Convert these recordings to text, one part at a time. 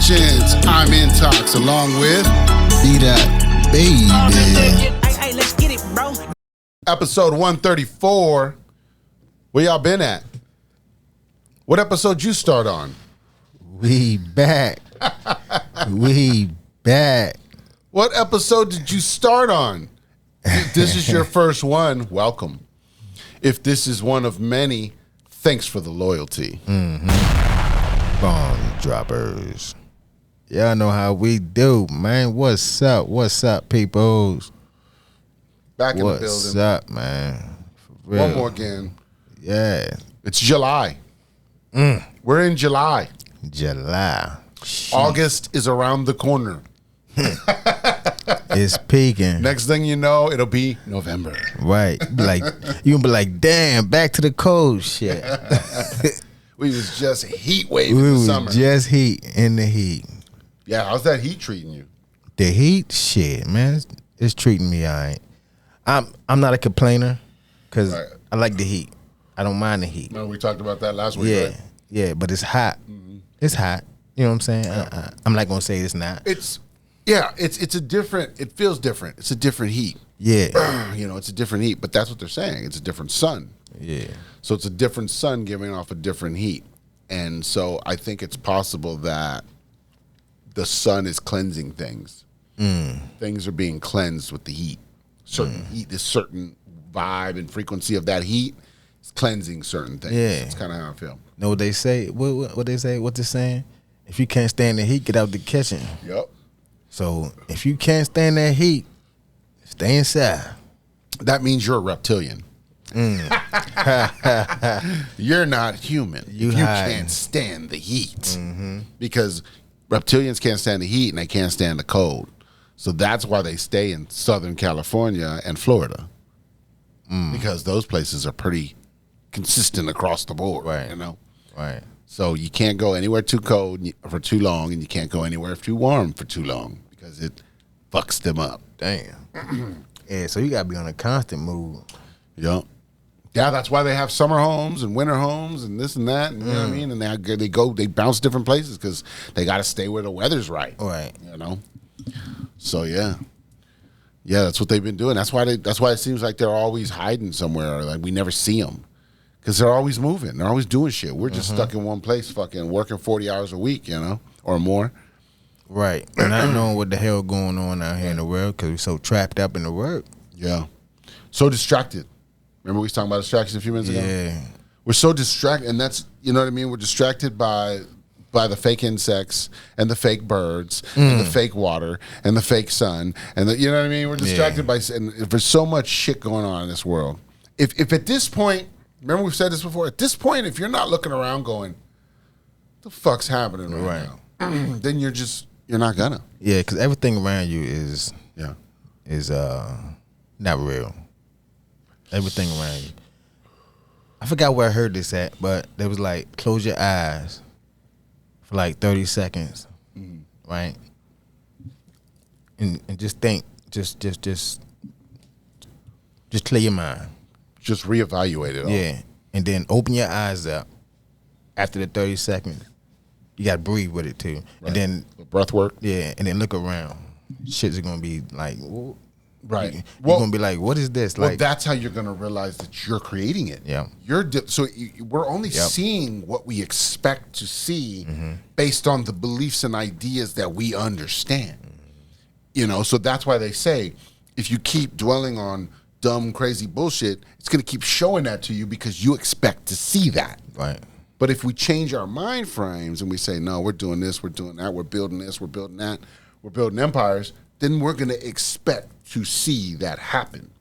Congratulations, I'm Intox along with BDot, baby. Hey, let's get it, bro. episode 134. Where y'all been at? What episode you start on? We back. We back. What episode did you start on? If this is your first one, welcome. If this is one of many, thanks for the loyalty. Bomb droppers. Y'all know how we do, man. What's up? What's up, peoples? Back in the What's building. up, man? For real. One more again. Yeah. It's July. We're in July. July. August is around the corner. It's peaking. Next thing you know, it'll be November. Right. Be like, you gonna be like, damn, back to the cold shit. We was just heat wave We in the was summer. just heat in the heat. Yeah, how's that heat treating you? The heat, shit, man, it's treating me all right. I'm not a complainer because Right. I like the heat. I don't mind the heat. Remember we talked about that last week, Yeah, right? yeah, but it's hot. It's hot. You know what I'm saying? I'm not gonna say it's not. It's a different, it feels different. It's a different heat. Yeah, You know, it's a different heat, but that's what they're saying. It's a different sun. yeah, So it's a different sun giving off a different heat. And so I think it's possible that the sun is cleansing things. Things are being cleansed with the heat. Certain heat, this certain vibe and frequency of that heat is cleansing certain things. Yeah. That's kind of how I feel. Know what they say? What they say? What they're saying? If you can't stand the heat, get out the kitchen. Yep. So if you can't stand that heat, stay inside. That means you're a reptilian. You're not human. You if you hiding. can't stand the heat. Because reptilians can't stand the heat and they can't stand the cold. So that's why they stay in Southern California and Florida. Because those places are pretty consistent across the board. Right. You know? Right. So you can't go anywhere too cold for too long, and you can't go anywhere too warm for too long because it fucks them up. Damn. Yeah. So you gotta be on a constant move. Yep. Yeah, that's why they have summer homes and winter homes and this and that. And, you know what I mean? And they bounce different places because they got to stay where the weather's right. Right. You know. So yeah, that's what they've been doing. That's why it seems like they're always hiding somewhere. Or like we never see them because they're always moving. They're always doing shit. We're just stuck in one place, fucking working 40 hours a week, you know, or more. Right. And not knowing what the hell going on out here in the world because we're so trapped up in the work. Yeah. So distracted. Remember we was talking about distractions a few minutes ago? Yeah. We're so distracted, and that's, you know what I mean? We're distracted by the fake insects and the fake birds and the fake water and the fake sun and the, you know what I mean? We're distracted by, and there's so much shit going on in this world. If at this point, remember we've said this before, at this point, if you're not looking around going, what the fuck's happening right now? Then you're not gonna. Yeah, because everything around you is not real. Everything around you. I forgot where I heard this at, but they was like, close your eyes for like 30 seconds, right? And just think, just clear your mind. Just reevaluate it all. Yeah, and then open your eyes up after the 30 seconds. You got to breathe with it too, Right. and then Breath work. yeah, and then look around. Shit's gonna be like, whoa. Right. You're Well- gonna be like, what is this? Well, Like, that's how you're going to realize that you're creating it. Yeah. We're only Yep. seeing what we expect to see based on the beliefs and ideas that we understand. You know, so that's why they say if you keep dwelling on dumb, crazy bullshit, it's going to keep showing that to you because you expect to see that. right. But if we change our mind frames and we say, no, we're doing this, we're doing that, we're building this, we're building that, we're building empires, then we're going to expect to see that happen.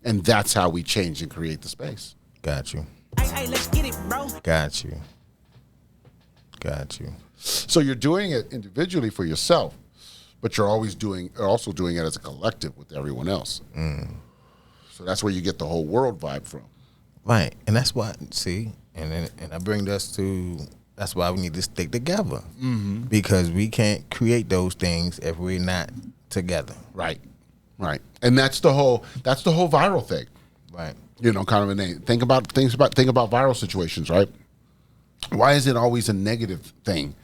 And that's how we change and create the space. Got you. Hey, let's get it, bro. Got you. Got you. So you're doing it individually for yourself, but you're also doing it as a collective with everyone else. So that's where you get the whole world vibe from. Right. And that's why, see, and I bring us to, that's why we need to stick together. Because we can't create those things if we're not together. Right. And that's the whole viral thing. Right. You know, kind of a name. Think about viral situations, right? Why is it always a negative thing?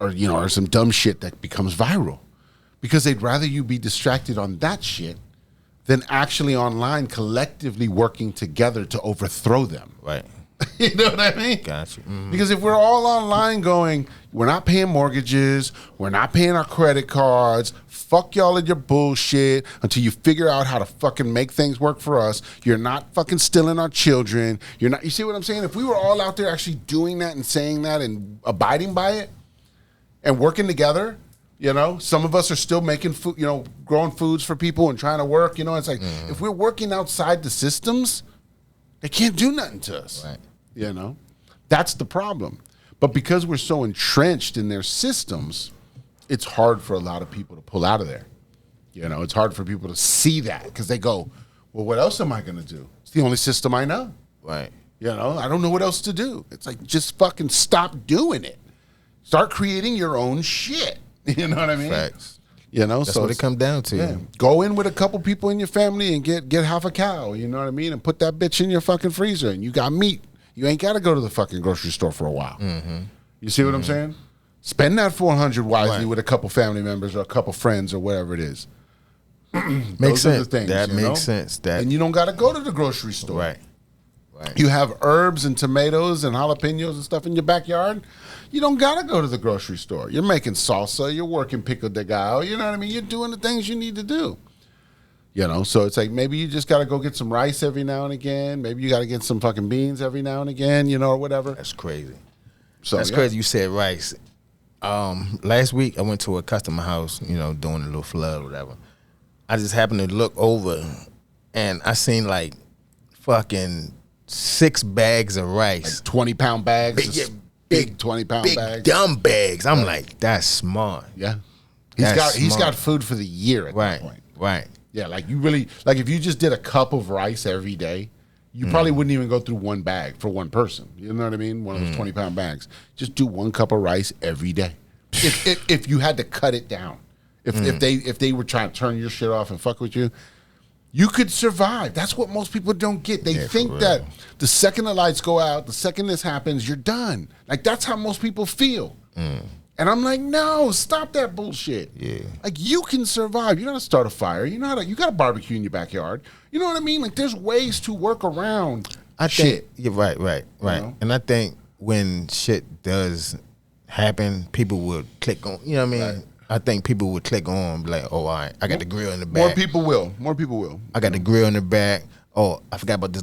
or some dumb shit that becomes viral, because they'd rather you be distracted on that shit than actually online collectively working together to overthrow them. Right. You know what I mean? Got you. Mm-hmm. Because if we're all online going, we're not paying mortgages, we're not paying our credit cards, fuck y'all and your bullshit until you figure out how to fucking make things work for us. You're not fucking stealing our children. You see what I'm saying? If we were all out there actually doing that and saying that and abiding by it and working together, some of us are still making food, growing foods for people and trying to work, it's like, if we're working outside the systems, they can't do nothing to us. Right. That's the problem. But because we're so entrenched in their systems, it's hard for a lot of people to pull out of there. It's hard for people to see that because they go, well, what else am I going to do? It's the only system I know. Right. I don't know what else to do. It's like, just fucking stop doing it. Start creating your own shit. You know what I mean? Facts. That's what it comes down to. Yeah. Go in with a couple people in your family and get half a cow, you know what I mean? And put that bitch in your fucking freezer and you got meat. You ain't got to go to the fucking grocery store for a while. Mm-hmm. You see what I'm saying? Spend that $400 wisely with a couple family members or a couple friends or whatever it is. Makes sense. Things, that makes sense. And you don't got to go to the grocery store. Right. You have herbs and tomatoes and jalapenos and stuff in your backyard. You don't got to go to the grocery store. You're making salsa. You're working pico de gallo. You know what I mean? You're doing the things you need to do. So it's like maybe you just got to go get some rice every now and again. Maybe you got to get some fucking beans every now and again, or whatever. That's crazy. So That's crazy you said rice. Last week I went to a customer house, doing a little flood or whatever. I just happened to look over and I seen like fucking 6 bags of rice. Like 20-pound bags. Big 20-pound bags. Dumb bags. I'm like, that's smart. Yeah. He's got food for the year at that point. Right. Yeah, like you really, like if you just did a cup of rice every day, you probably wouldn't even go through one bag for one person. You know what I mean? One of those 20-pound bags. Just do 1 cup of rice every day. If you had to cut it down. If they were trying to turn your shit off and fuck with you, you could survive. That's what most people don't get. They think that the second the lights go out, the second this happens, you're done. Like that's how most people feel. And I'm like, no, stop that bullshit. Yeah. Like you can survive. You know how to start a fire. You got a barbecue in your backyard. You know what I mean? Like there's ways to work around shit. You're right. And I think when shit does happen, people would click on, you know what I mean? Right. I think people would click on, be like, oh, all right, I got the grill in the back. More people will. I got the grill in the back. Oh, I forgot about this,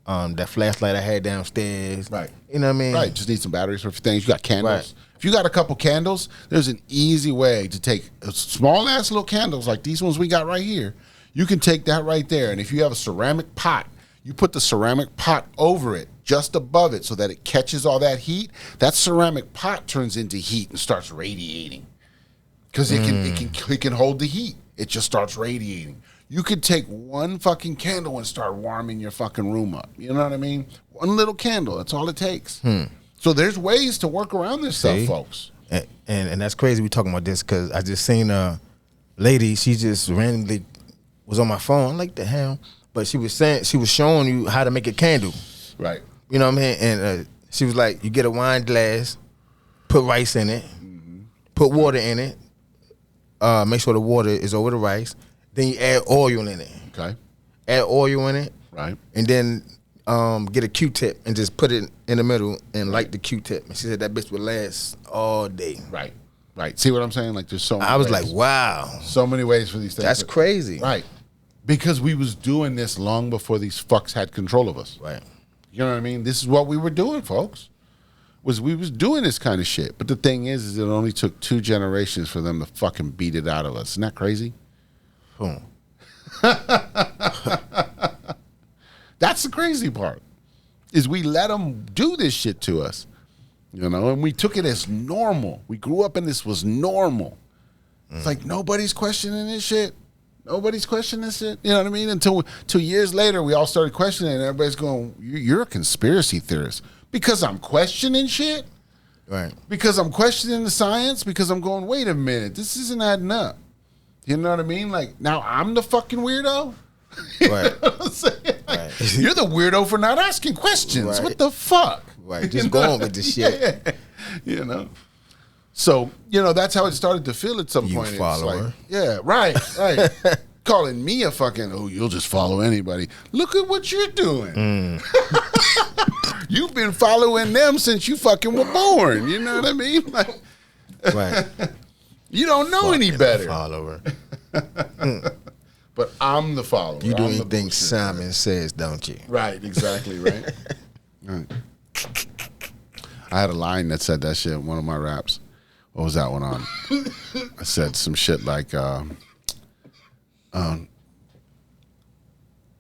that flashlight I had downstairs. Right. You know what I mean? Right. Just need some batteries for things. You got candles. Right. If you got a couple candles, there's an easy way to take small ass little candles like these ones we got right here. You can take that right there. And if you have a ceramic pot, you put the ceramic pot over it, just above it, so that it catches all that heat. That ceramic pot turns into heat and starts radiating. Because it can hold the heat. It just starts radiating. You could take one fucking candle and start warming your fucking room up. You know what I mean? One little candle. That's all it takes. So there's ways to work around this stuff, folks. And that's crazy we talking about this because I just seen a lady. She just randomly was on my phone. I'm like, the hell? But she was showing you how to make a candle. Right. You know what I mean? And she was like, you get a wine glass, put rice in it, put water in it. Make sure the water is over the rice. Then you add oil in it. Okay. Add oil in it. Right. And then get a Q-tip and just put it in the middle and light the Q-tip. And she said that bitch would last all day. Right. Right. See what I'm saying? Like there's so many I was ways. like, wow. So many ways for these things. That's crazy. Right. Because we was doing this long before these fucks had control of us. Right. You know what I mean? This is what we were doing, folks. We was doing this kind of shit. But the thing is it only took 2 generations for them to fucking beat it out of us. Isn't that crazy? That's the crazy part. Is we let them do this shit to us. You know, and we took it as normal. We grew up and this was normal. It's like nobody's questioning this shit. Nobody's questioning this shit. You know what I mean? Until 2 years later, we all started questioning it. And everybody's going, you're a conspiracy theorist. Because I'm questioning shit? Right. Because I'm questioning the science? Because I'm going, wait a minute, this isn't adding up. You know what I mean? Like, now I'm the fucking weirdo? You Right. know what I'm saying? Like, Right. you're the weirdo for not asking questions. Right. What the fuck? Right. Just go on with this shit. Yeah. You know? So, that's how it started to feel at some point. Follower. It's like, yeah, right. Calling me a fucking, you'll just follow anybody. Look at what you're doing. You've been following them since you fucking were born. You know what I mean? Like, Right. You don't know any better. Follower. But I'm the follower. You do anything Simon says, don't you? Right, exactly, right? Right. I had a line that said that shit in one of my raps. What was that one on? I said some shit like, I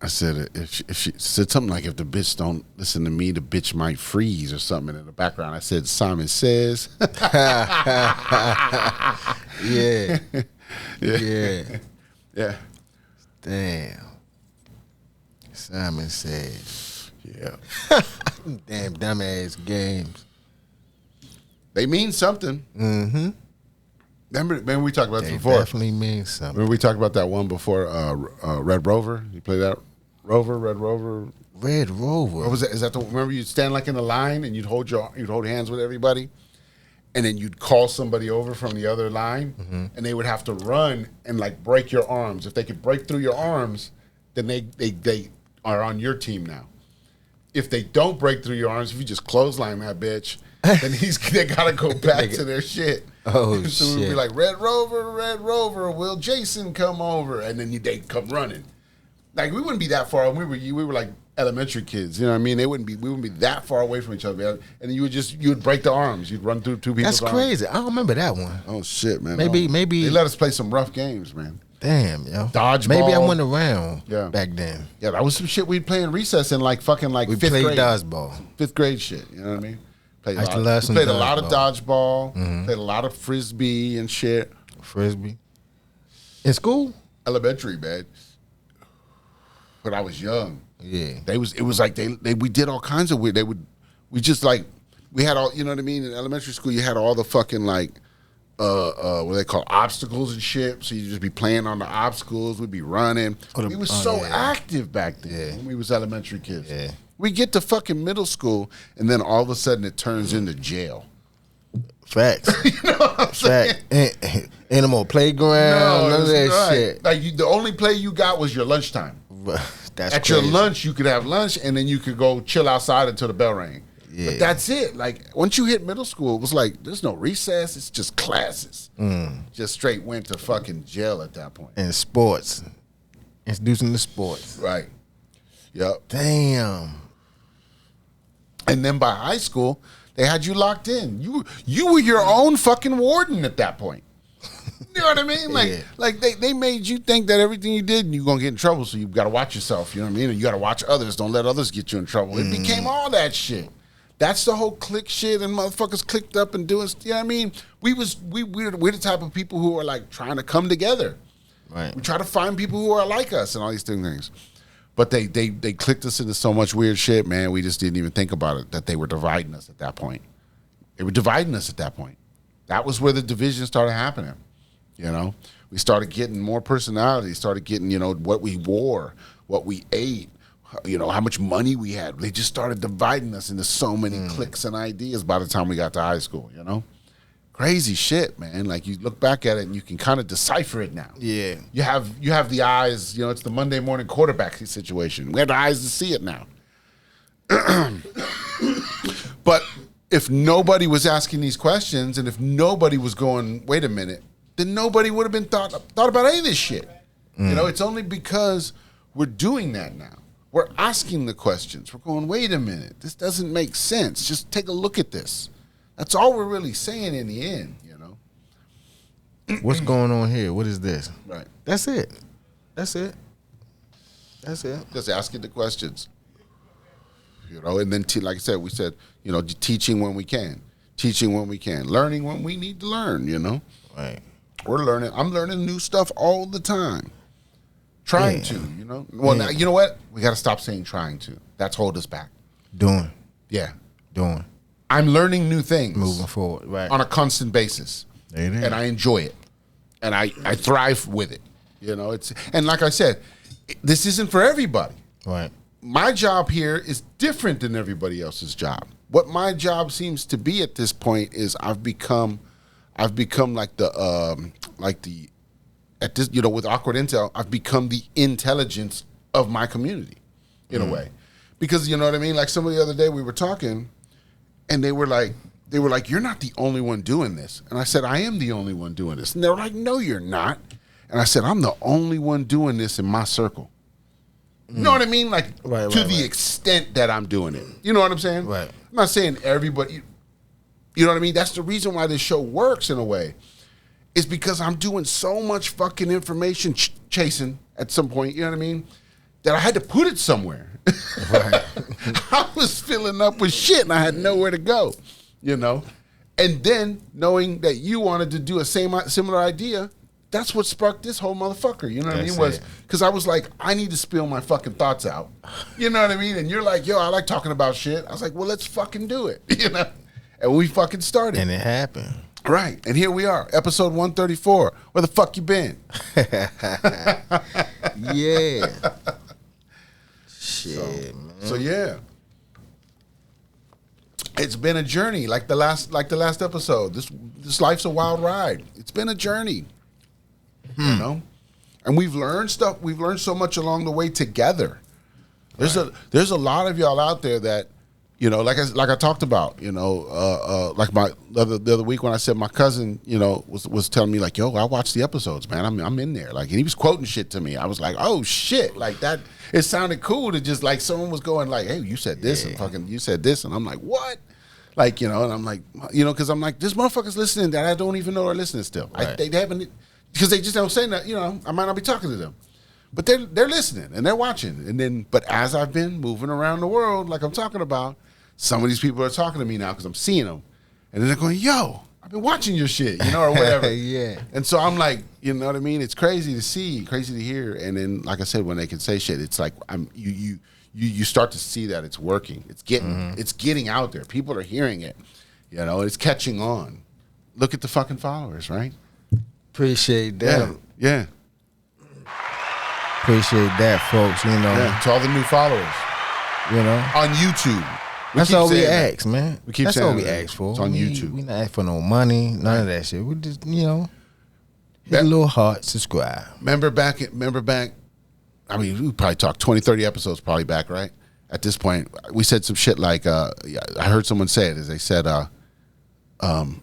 said if she said something like, if the bitch don't listen to me, the bitch might freeze or something. In the background, I said Simon says. Yeah. Yeah. Damn. Simon says. Yeah. Damn dumbass games. They mean something. Mm-hmm. Remember we talked about this They before. definitely mean something. Remember we talked about that one before, Red Rover? You play that? Red Rover? Red Rover. What was that? Is that remember you'd stand like in a line and you'd hold hands with everybody, and then you'd call somebody over from the other line, and they would have to run and like break your arms. If they could break through your arms, then they are on your team now. If they don't break through your arms, if you just clothesline that bitch, then they gotta go back to their shit. Oh, so shit. we'd be like, Red Rover, will Jason come over? And then they'd come running. Like, we wouldn't be that far. We were like elementary kids. You know what I mean? We wouldn't be that far away from each other, man. And you would break the arms. You'd run through two people's That's arms. crazy. I don't remember that one. Oh, shit, man. Maybe. They let us play some rough games, man. Damn, yo. Dodgeball. Maybe I went around back then. Yeah, that was some shit we'd play in recess in like fucking like We fifth played grade. dodgeball. Fifth grade shit. You know what I mean? Played I used to love some a lot of dodgeball. dodgeball. Played a lot of frisbee and shit. Frisbee. In school? Elementary, man. When I was young. Yeah. It was like we did all kinds of weird. We had all, you know what I mean? In elementary school, you had all the fucking like, what they call obstacles and shit. So you just be playing on the obstacles. We'd be running. We were so active back then when we was elementary kids. Yeah. We get to fucking middle school, and then all of a sudden it turns into jail. Facts. You know what I'm saying? Fact. Animal playground, none of that right. shit. Like the only play you got was your lunchtime. That's At crazy. your lunch, you could have lunch, and then you could go chill outside until the bell rang. Yeah. But that's it. Like, once you hit middle school, it was like, there's no recess. It's just classes. Just straight went to fucking jail at that point. And sports. Introducing the sports. Right. Yep. Damn. And then by high school, they had you locked in. You were your own fucking warden at that point. You know what I mean? Like they made you think that everything you did, you're going to get in trouble, so you got to watch yourself. You know what I mean? And you got to watch others. Don't let others get you in trouble. It became all that shit. That's the whole clique shit, and motherfuckers clicked up and doing, you know what I mean? We're the type of people who are like trying to come together. Right. We try to find people who are like us and all these things. But they clicked us into so much weird shit, man. We just didn't even think about it, that they were dividing us at that point. They were dividing us at that point. That was where the division started happening. You know, we started getting more personality, started getting, what we wore, what we ate, how much money we had. They just started dividing us into so many cliques and ideas by the time we got to high school, Crazy shit, man. Like, you look back at it and you can kind of decipher it now. Yeah. You have the eyes, it's the Monday morning quarterback situation. We have the eyes to see it now. But if nobody was asking these questions, and if nobody was going, wait a minute, then nobody would have been thought about any of this shit. It's only because we're doing that now. We're asking the questions. We're going, wait a minute, this doesn't make sense. Just take a look at this. That's all we're really saying in the end, What's going on here? What is this? Right. That's it. Just asking the questions. And then, like I said, we said, teaching when we can. Teaching when we can. Learning when we need to learn, Right. We're learning. I'm learning new stuff all the time. Trying to, Well, now, you know what? We got to stop saying trying to. That's hold us back. Doing. Yeah. Doing. I'm learning new things. Moving forward. Right. On a constant basis. It is. And I enjoy it. And I thrive with it. And like I said, this isn't for everybody. Right. My job here is different than everybody else's job. What my job seems to be at this point is I've become I've become like the at this, with AwkwardIntel, I've become the intelligence of my community in a way, because you know what I mean. Like some of the other day we were talking, and they were like, you're not the only one doing this, and I said I am the only one doing this, and they were like, no, you're not, and I said I'm the only one doing this in my circle. You know what I mean? Like to the extent that I'm doing it. You know what I'm saying? Right. I'm not saying everybody. You know what I mean? That's the reason why this show works in a way. Is because I'm doing so much fucking information chasing at some point, you know what I mean? That I had to put it somewhere. Right. I was filling up with shit and I had nowhere to go, And then knowing that you wanted to do a similar idea, that's what sparked this whole motherfucker, you know what I mean? Was because I was like, I need to spill my fucking thoughts out. You know what I mean? And you're like, yo, I like talking about shit. I was like, well, let's fucking do it, And we fucking started. And it happened. Right, and here we are, episode 134. Where the fuck you been? Yeah. Shit, man. So yeah, it's been a journey. Like the last episode. This life's a wild ride. It's been a journey, And we've learned stuff. We've learned so much along the way together. There's a lot of y'all out there that. Like I talked about, like the other week when I said my cousin, was telling me like, yo, I watched the episodes, man. I'm in there. Like, and he was quoting shit to me. I was like, oh shit, like that. It sounded cool to just like someone was going like, hey, you said this and fucking you said this, and I'm like, what? Like, and I'm like, because I'm like, this motherfucker's listening that I don't even know are listening still. Right. They haven't, because they just don't say that. I might not be talking to them. But they're listening and they're watching. But as I've been moving around the world, like I'm talking about, some of these people are talking to me now because I'm seeing them. And then they're going, yo, I've been watching your shit, or whatever. Yeah. And so I'm like, you know what I mean? It's crazy to see, crazy to hear. And then, like I said, when they can say shit, it's like you start to see that it's working. It's getting out there. People are hearing it, it's catching on. Look at the fucking followers, right? Appreciate that. Yeah. Appreciate that, folks, Yeah, to all the new followers. On YouTube. That's all we ask, man. We keep That's saying all we that. ask for. It's on YouTube. We not ask for no money, none of that shit. We just, hit a little heart, subscribe. Remember back, I mean, we probably talked 20, 30 episodes probably back, right? At this point, we said some shit like, I heard someone say it, as they said,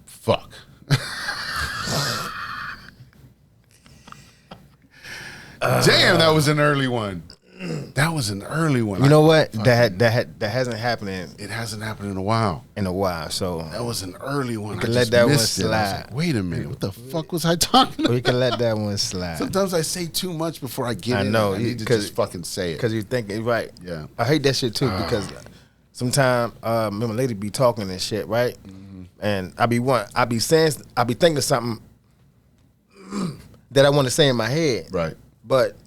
fuck. Damn, that was an early one. That was an early one. You know what? That hasn't happened It hasn't happened in a while. So that was an early one. You can let that one slide. Like, wait a minute, what the fuck was I talking about? We can let that one slide. Sometimes I say too much before I get it. I know. I need to just fucking say it. Because you're thinking, right. Yeah. I hate that shit too because sometimes me and my lady be talking and shit, right? Mm-hmm. And I be thinking of something that I want to say in my head. Right. But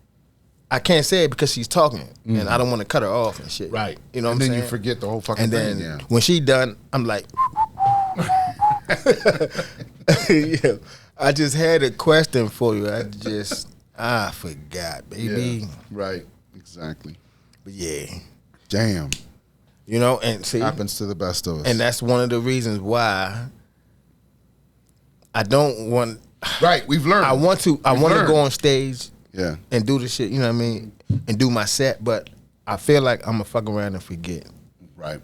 I can't say it because she's talking, and I don't want to cut her off and shit. Right. You know what I'm saying? saying? And then you forget the whole fucking and thing. then when she done, I'm like, I just had a question for you. I forgot, baby. Yeah. Right. Exactly. But yeah. Damn. And see. Happens to the best of us. And that's one of the reasons why I don't want. Right. We've learned. I want to go on stage. Yeah. And do the shit, you know what I mean? And do my set, but I feel like I'm going to fuck around and forget. Right.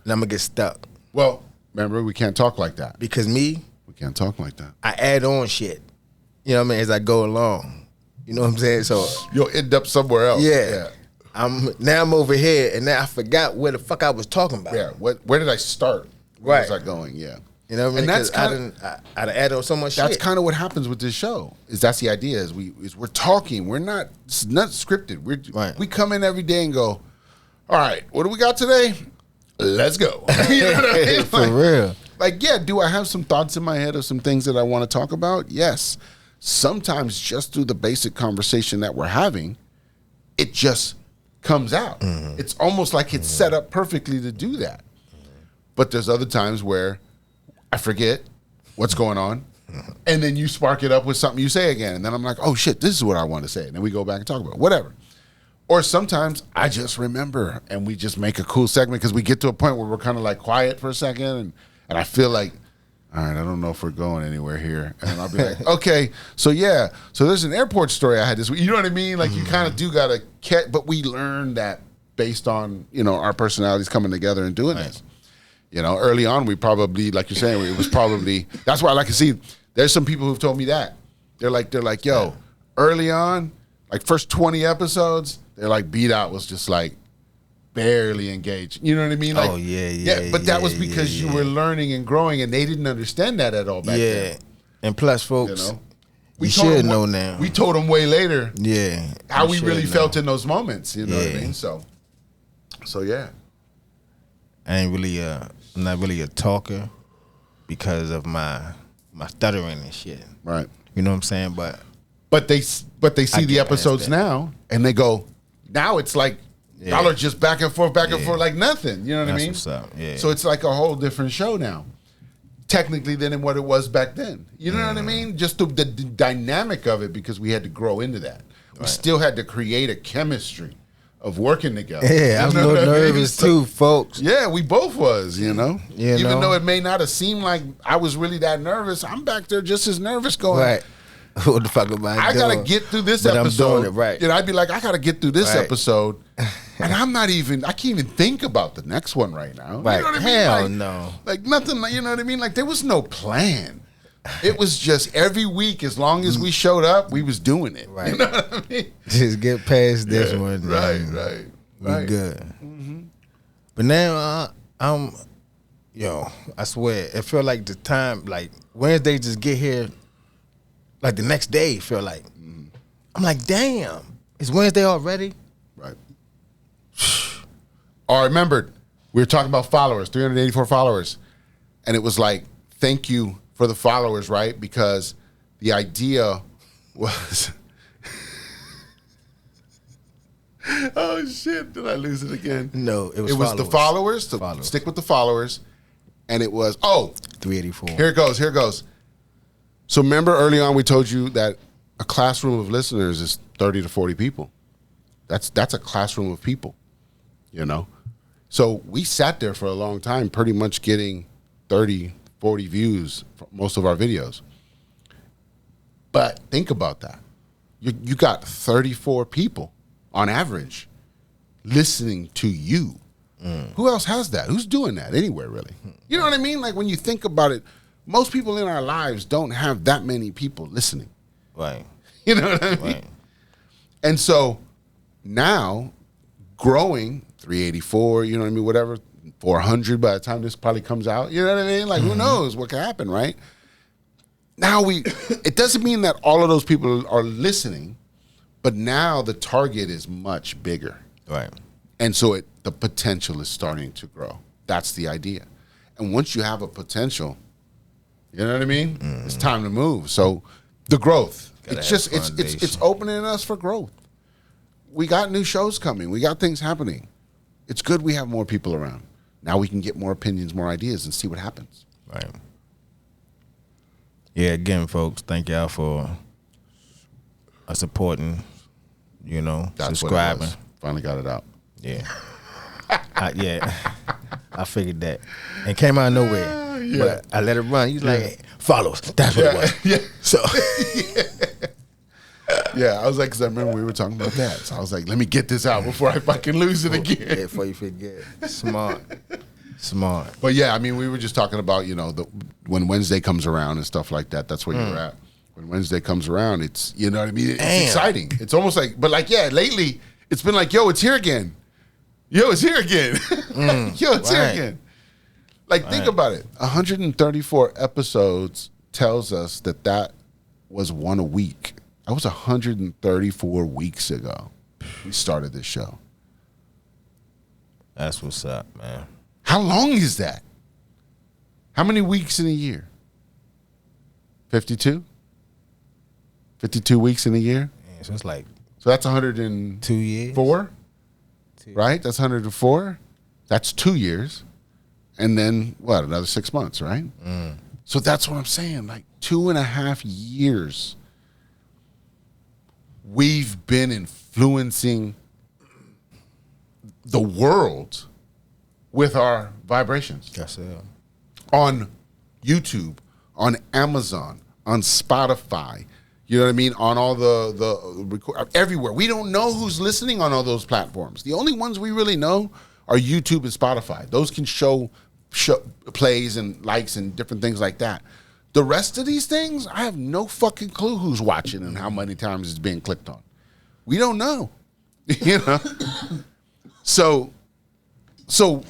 And I'm going to get stuck. Well, remember, we can't talk like that. Because we can't talk like that. I add on shit, you know what I mean, as I go along. You know what I'm saying? So you'll end up somewhere else. Yeah. I'm over here, and now I forgot where the fuck I was talking about. Yeah. Where did I start? Where was I going? Yeah. You know what I mean? And that's I add on so much shit. That's kind of what happens with this show. That's the idea. We're talking. We're not. It's not scripted. We come in every day and go, all right, what do we got today? Let's go. You know what I mean? For real. Like, yeah. Do I have some thoughts in my head of some things that I want to talk about? Yes. Sometimes just through the basic conversation that we're having, it just comes out. Mm-hmm. It's almost like it's set up perfectly to do that. But there's other times where I forget what's going on, and then you spark it up with something you say again, and then I'm like, oh shit, this is what I want to say, and then we go back and talk about it. Whatever. Or sometimes I just remember, and we just make a cool segment because we get to a point where we're kind of like quiet for a second, and I feel like all right, I don't know if we're going anywhere here. And I'll be like, okay, so yeah. So there's an airport story I had this week. You know what I mean? Like you kind of do got to catch, but we learned that based on, our personalities coming together and doing this. Early on, we probably, like you're saying, it was probably, that's why I like to see, there's some people who've told me that. They're like, yo, early on, like first 20 episodes, they're like, BDot was just like, barely engaged. You know what I mean? Like, but that was because you were learning and growing, and they didn't understand that at all back then. And plus, folks, we should know now. We told them way later. Yeah, how we really felt in those moments. You know what I mean? So yeah. I ain't really I'm not really a talker because of my stuttering and shit. Right. You know what I'm saying? But they see the episodes now, and they go, now it's like. Y'all are just back and forth like nothing. You know what I mean? What's up. Yeah. So it's like a whole different show now, technically, than what it was back then. You know what I mean? Just the dynamic of it, because we had to grow into that. We still had to create a chemistry of working together. Yeah, I was a little nervous too, folks. Yeah, we both was, Even though it may not have seemed like I was really that nervous, I'm back there just as nervous going, right. What the fuck am I doing? I gotta get through this episode. I'm doing it right. I'd be like, I gotta get through this episode. And I can't even think about the next one right now. Right. You know what I mean? Hell no. Like nothing, you know what I mean? Like there was no plan. It was just every week, as long as we showed up, we was doing it. Right. You know what I mean? Just get past this one. Right. We good. Mm-hmm. But now, I swear, it felt like the time, like Wednesday just get here, like the next day, feel like. I'm like, damn, it's Wednesday already? Right. I remembered we were talking about followers, 384 followers. And it was like, thank you for the followers, right? Because the idea was... Oh, shit. Did I lose it again? No, it was the followers. Stick with the followers. And it was, 384. Here it goes. So remember early on we told you that a classroom of listeners is 30 to 40 people. That's a classroom of people, So we sat there for a long time pretty much getting 30, 40 views for most of our videos. But think about that. You got 34 people on average listening to you. Who else has that? Who's doing that anywhere, really? You know what I mean? Like when you think about it, most people in our lives don't have that many people listening. Right. You know what I mean? Right. And so now growing 384, you know what I mean? Whatever, 400 by the time this probably comes out. You know what I mean? Like who knows what can happen, right? Now it doesn't mean that all of those people are listening, but now the target is much bigger. Right. And so the potential is starting to grow. That's the idea. And once you have a potential, you know what I mean? It's time to move. So the growth, it's opening us for growth. We got new shows coming. We got things happening. It's good we have more people around. Now we can get more opinions, more ideas, and see what happens. Right. Yeah, again, folks, thank y'all for supporting, That's subscribing. What it was. Finally got it out. Yeah. I figured that. And came out of nowhere. But I let it run. He's like, hey, follow us. That's what it was. Yeah. So. Yeah, I was like, because I remember we were talking about that. So I was like, let me get this out before I fucking lose it again. Yeah, before you forget. Smart. But yeah, I mean, we were just talking about, when Wednesday comes around and stuff like that, that's where you're at. When Wednesday comes around, it's, you know what I mean? It's exciting. It's almost like, but like, yeah, lately, it's been like, yo, it's here again. Yo, it's here again. Yo, it's here again. Like, think about it. 134 episodes tells us that was one a week. That was 134 weeks ago. We started this show. That's what's up, man. How long is that? How many weeks in a year? 52? 52 weeks in a year? Yeah, so it's like... So that's 102 2 years. 4? Right? That's 104. That's 2 years. And then, what, another 6 months, right? So that's what I'm saying. Like 2.5 years we've been influencing the world with our vibrations. That's it. On YouTube, on Amazon, on Spotify. You know what I mean? On all the everywhere. We don't know who's listening on all those platforms. The only ones we really know are YouTube and Spotify. Those can show plays and likes and different things like that. The rest of these things, I have no fucking clue who's watching and how many times it's being clicked on. We don't know. You know? So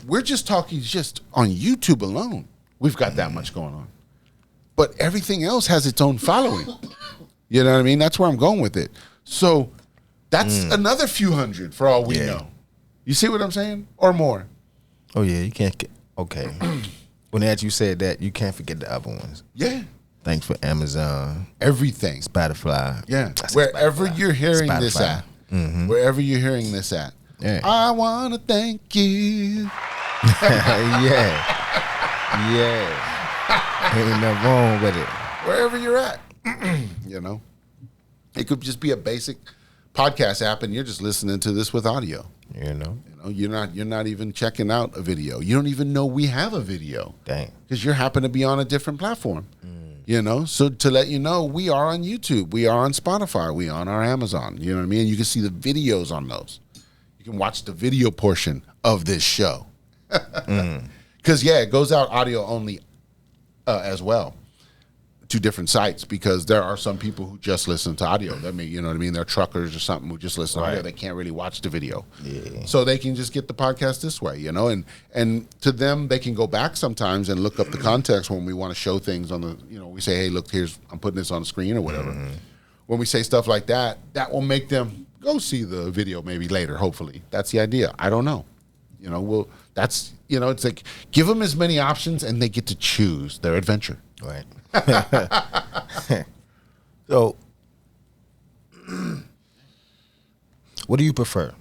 we're just talking just on YouTube alone. We've got that much going on. But everything else has its own following. You know what I mean? That's where I'm going with it. So that's another few hundred for all we know. You see what I'm saying? Or more. Oh, yeah, you can't get... Okay. When as you said that, you can't forget the other ones. Yeah. Thanks for Amazon. Everything. Spotify. Yeah. Wherever you're hearing this at. Mm-hmm. Wherever you're hearing this at. Yeah. I want to thank you. Yeah. Ain't nothing wrong with it. Wherever you're at. You know? It could just be a basic podcast app and you're just listening to this with audio. You know, you're not even checking out a video. You don't even know we have a video. Dang. Because you happen to be on a different platform. You know, so to let you know, we are on YouTube, we are on Spotify, we are on our Amazon. You know what I mean? You can see the videos on those. You can watch the video portion of this show. Because it goes out audio only as well to different sites, because there are some people who just listen to audio. That mean, you know what I mean? They're truckers or something who just listen to audio. They can't really watch the video. Yeah. So they can just get the podcast this way, you know? And to them, they can go back sometimes and look up the context when we want to show things on the, you know, we say, hey, look, I'm putting this on the screen or whatever. When we say stuff like that, that will make them go see the video maybe later, hopefully. That's the idea. I don't know. You know, that's, you know, it's like, give them as many options and they get to choose their adventure. Right. So, what do you prefer,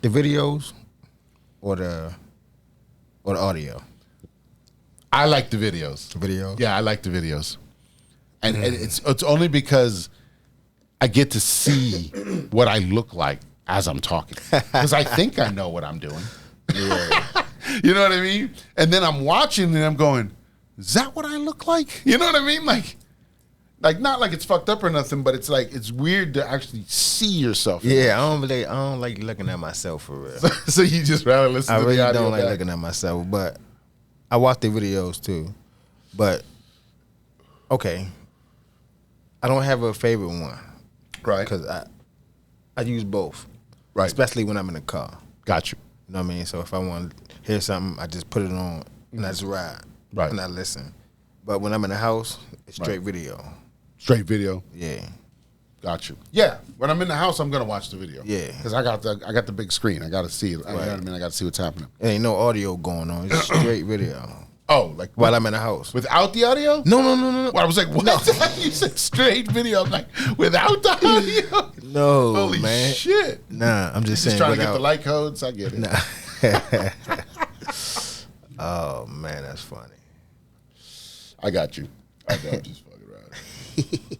the videos or the audio? I like the videos. The videos? Yeah, I like the videos, and it's only because I get to see what I look like as I'm talking, because I think I know what I'm doing. Yeah. You know what I mean? And then I'm watching and I'm going, is that what I look like? You know what I mean? Like not like it's fucked up or nothing, but it's like it's weird to actually see yourself. Yeah, I don't like looking at myself for real. So you just rather listen to the audio. I really don't like looking at myself, but I watch the videos too. But okay, I don't have a favorite one, right? Because I use both, right? Especially when I'm in the car. Got you. You know what I mean? So if I want to hear something, I just put it on and I just ride. Right. And I listen. But when I'm in the house, it's straight video. Straight video? Yeah. Got you. Yeah. When I'm in the house, I'm going to watch the video. Yeah. Because I got the big screen. I got to see it. Right. You know what I mean? I got to see what's happening. There ain't no audio going on. It's straight video. Oh, like while I'm in the house. Without the audio? No. Well, I was like, what? No. You said straight video. I'm like, without the audio? No, holy man. Shit. Nah, I'm just saying. Just trying to get the light codes. I get it. Nah. Oh, man, that's funny. I got you. I know, just fucking right.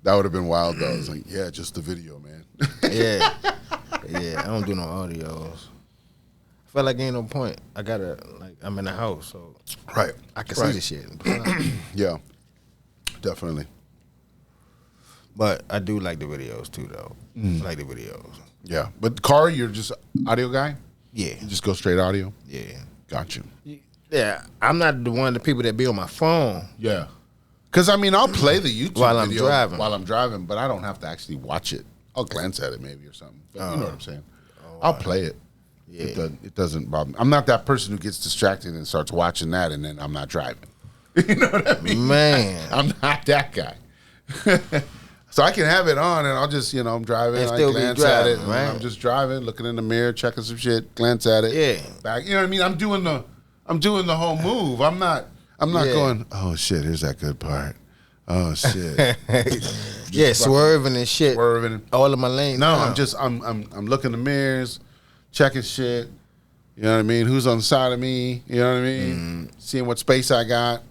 That would have been wild, though. I was like, yeah, just the video, man. Yeah, I don't do no audios. I feel like ain't no point. I gotta, I'm in the house, so right, I can see the shit. Yeah, definitely. But I do like the videos too, though. I like the videos. Yeah, but car, you're just audio guy. Yeah, you just go straight audio. Yeah, got you. Yeah, I'm not the one of the people that be on my phone. Yeah, because I mean, I'll play the YouTube while video while I'm driving, but I don't have to actually watch it. I'll glance at it maybe or something. But you know what I'm saying? I'll play it. Yeah, it doesn't bother me. I'm not that person who gets distracted and starts watching that, and then I'm not driving. You know what I mean? Man, I'm not that guy. So I can have it on, and I'll just, I'm driving, I glance at it, right? I'm just driving, looking in the mirror, checking some shit, glance at it, back. You know what I mean? I'm doing the whole move. I'm not going, oh shit, here's that good part. Oh shit. Yeah, swerving and shit. Swerving. All of my lanes. No, I'm looking in the mirrors, checking shit. You know what I mean? Who's on the side of me? You know what I mean? Seeing what space I got,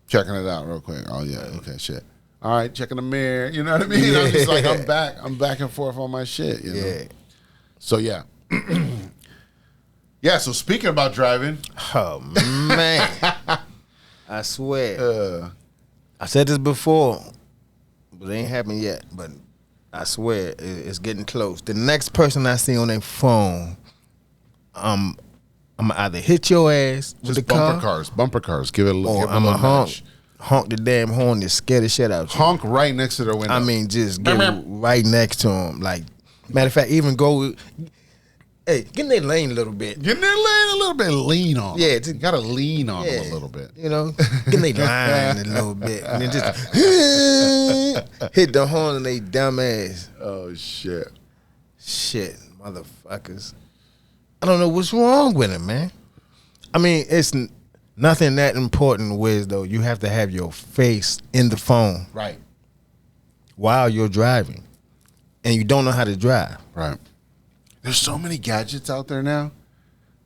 checking it out real quick. Oh yeah, okay, shit. All right, checking the mirror. You know what I mean? Yeah. I'm just like, I'm back and forth on my shit. You know? So yeah. Yeah, so speaking about driving. Oh man. I swear. I said this before, but it ain't happened yet. But I swear it's getting close. The next person I see on their phone, I'm gonna either hit your ass with Just the car, bumper cars. Give it a look. or I'm gonna honk the damn horn to scare the shit out you. Honk right next to their window. I mean, just get right next to them. Like, matter of fact, even go. Hey, get in their lane a little bit. Get in their lane a little bit. Lean on them. Yeah, You got to lean on them a little bit. You know, get in their line a little bit, and then just hit the horn and they dumb ass. Oh, shit. Shit, motherfuckers. I don't know what's wrong with it, man. I mean, it's nothing that important, Wiz, though. You have to have your face in the phone Right. while you're driving, and you don't know how to drive. Right. There's so many gadgets out there now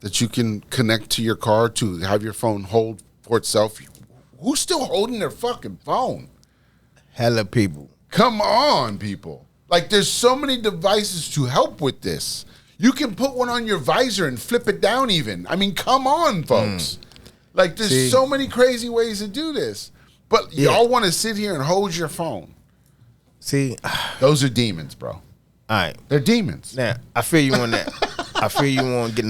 that you can connect to your car to have your phone hold for itself. Who's still holding their fucking phone? Hella people. Come on, people. Like, there's so many devices to help with this. You can put one on your visor and flip it down even. I mean, come on, folks. Like, there's so many crazy ways to do this. But y'all want to sit here and hold your phone. See, Those are demons, bro. all right. They're demons. Now, I feel you on that. I feel you on getting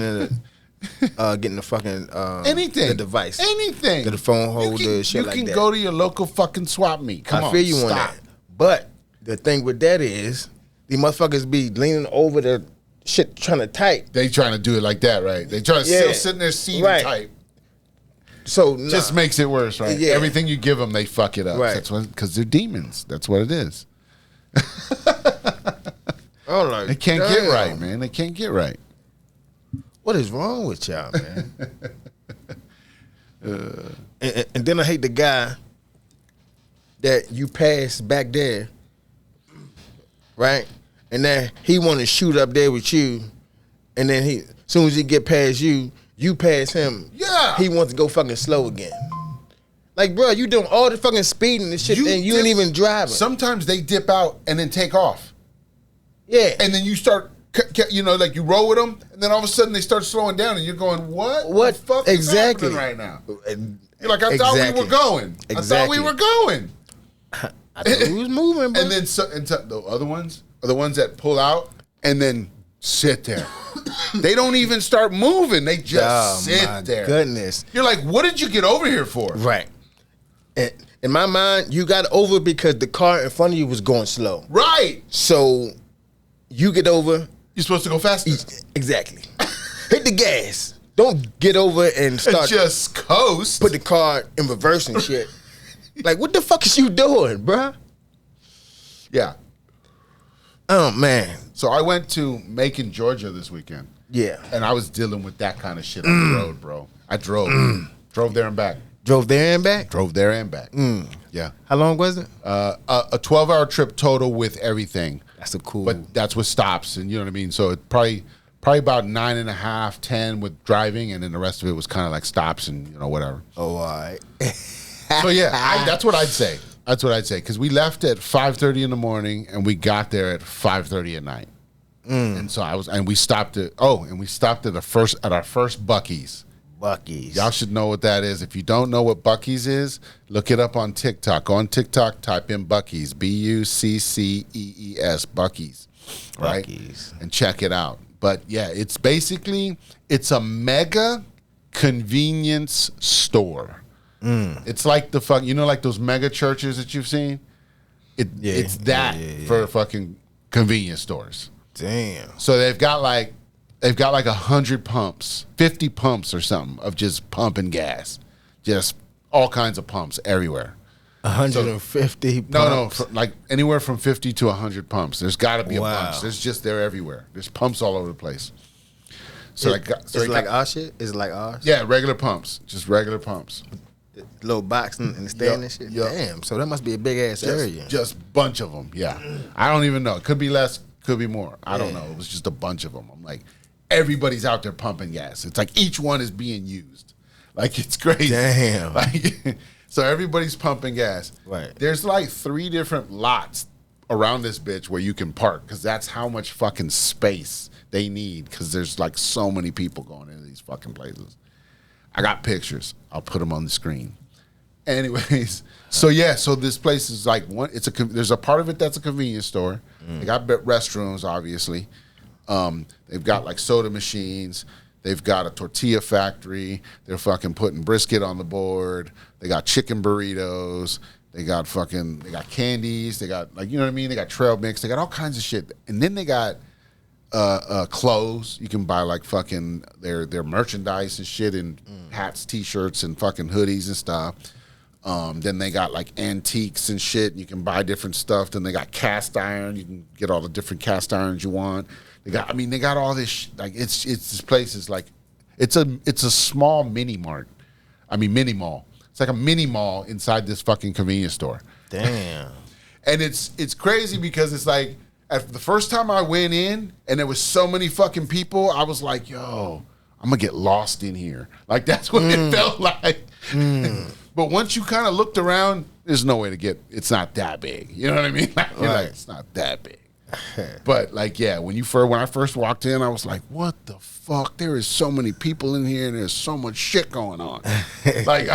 the fucking Anything. the device. Anything. The phone holder, shit like that. You can go to your local fucking swap meet. Come on, I feel you on stop. that. But the thing with that is, these motherfuckers be leaning over the shit trying to type. They trying to do it like that, right? They trying to still sit in their seat and type. So Just makes it worse, right? Yeah. Everything you give them, they fuck it up. Right. That's because they're demons. That's what it is. I'm like, They can't get damn. right, man. They can't get right. What is wrong with y'all, man? And then I hate the guy that you passed back there, right? And then he want to shoot up there with you, and then as soon as he get past you, you pass him. Yeah. He wants to go fucking slow again. Like, bro, you doing all the fucking speeding and shit, and you ain't even driving. Sometimes they dip out and then take off. Yeah. And then you start, like you roll with them, and then all of a sudden they start slowing down, and you're going, what the fuck is happening right now? You're like, I thought we were going. I thought we were going. I thought we was moving, bro. And then the other ones are the ones that pull out and then sit there. They don't even start moving. They just sit there. Goodness. You're like, what did you get over here for? Right. And in my mind, you got over because the car in front of you was going slow. Right. So you get over. You're supposed to go faster. Exactly. Hit the gas. Don't get over and start just coast. put the car in reverse and shit. Like, what the fuck is you doing, bruh? Yeah. Oh, man. So I went to Macon, Georgia this weekend. Yeah. And I was dealing with that kind of shit on the road, bro. I drove. Drove there and back. Drove there and back? Drove there and back. Yeah. How long was it? A 12-hour trip total with everything. That's a cool. But that's with stops, and you know what I mean? So it probably about 9.5, 10 with driving, and then the rest of it was kind of like stops and, whatever. Oh, all right. So, yeah, that's what I'd say. That's what I'd say. Because we left at 5:30 in the morning, and we got there at 5:30 at night. And so we stopped at our first Buc-ee's. Buc-ee's. Y'all should know what that is. If you don't know what Buc-ee's is, look it up on TikTok. Go on TikTok, type in Buc-ee's, Buccees, Buc-ee's, right? Buc-ee's. And check it out. But yeah, it's a mega convenience store. It's like like those mega churches that you've seen? It's that for fucking convenience stores. Damn. So they've got like 100 pumps, 50 pumps or something of just pumping gas. Just all kinds of pumps everywhere. 150 pumps? No, like anywhere from 50 to 100 pumps. There's got to be a pumps. They're everywhere. There's pumps all over the place. So it's like our shit? Is it like ours? Yeah, regular pumps. Just regular pumps. The little box and the stand and shit? Yep. Damn, so that must be a big-ass area. Just bunch of them, yeah. I don't even know. It could be less, could be more. I don't know. It was just a bunch of them. I'm like, everybody's out there pumping gas. It's like each one is being used. Like, it's crazy. Damn. Like, so everybody's pumping gas. Right. There's like 3 different lots around this bitch where you can park because that's how much fucking space they need because there's like so many people going into these fucking places. I got pictures. I'll put them on the screen. Anyways, so yeah, so this place is like one. There's a part of it that's a convenience store. They got restrooms, obviously. They've got like soda machines. They've got a tortilla factory. They're fucking putting brisket on the board. They got chicken burritos. They got candies. They got like, you know what I mean? They got trail mix. They got all kinds of shit. And then they got clothes. You can buy like fucking their merchandise and shit and hats, t-shirts and fucking hoodies and stuff. Then they got like antiques and shit. You can buy different stuff. Then they got cast iron. You can get all the different cast irons you want. They got all this like it's this place is like it's a small mini mart. Mini mall. It's like a mini mall inside this fucking convenience store. Damn. And it's crazy because it's like the first time I went in and there was so many fucking people, I was like, yo, I'm gonna get lost in here. Like that's what it felt like. But once you kind of looked around, there's no way to get. It's not that big. You know what I mean? Like, you're like, it's not that big. But like, yeah, when I first walked in, I was like, what the fuck? There is so many people in here, and there's so much shit going on. Like,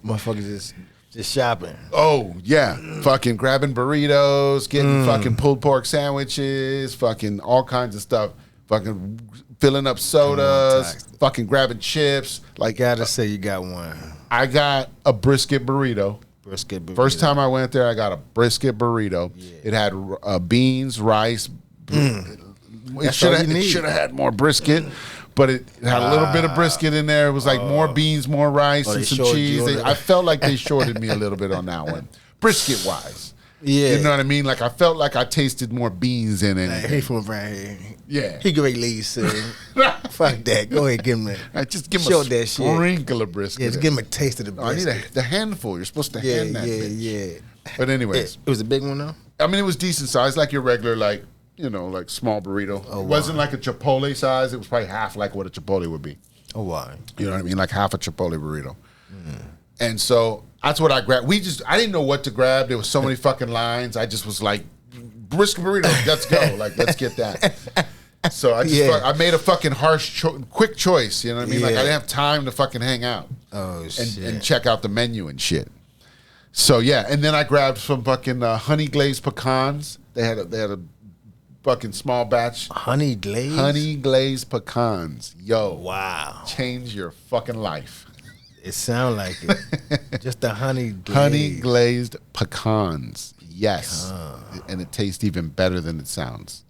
motherfuckers just shopping. Oh yeah, fucking grabbing burritos, getting fucking pulled pork sandwiches, fucking all kinds of stuff, fucking filling up sodas, fucking grabbing chips. Like, Gotta say you got one. I got a brisket burrito. First time I went there, I got a brisket burrito. Yeah. It had beans, rice. It should have had more brisket, but it had a little bit of brisket in there. It was like more beans, more rice, and some cheese. I felt like they shorted me a little bit on that one, brisket wise. Yeah, you know what I mean. Like I felt like I tasted more beans in it. He from around here. Yeah, he great lead, son. Fuck that. Go ahead, give him that. Just give him a sprinkle of brisket. Yeah, just give him a taste of the brisket. I need the handful. You're supposed to hand that. Yeah. But anyways, it was a big one though. I mean, it was decent size, like your regular, like like small burrito. It wasn't like a Chipotle size. It was probably half like what a Chipotle would be. Oh, why? You know what I mean? Like half a Chipotle burrito. And so that's what I grabbed. I didn't know what to grab. There was so many fucking lines. I just was like, brisket burrito, let's go. Like, let's get that. So I made a fucking quick choice. You know what I mean? Like I didn't have time to fucking hang out. Oh, shit. And check out the menu and shit. So yeah, and then I grabbed some fucking honey glazed pecans. They had a fucking small batch. Honey glazed pecans. Yo. Wow. Change your fucking life. It sounds like it. Just the honey glazed pecans. Yes. And it tastes even better than it sounds.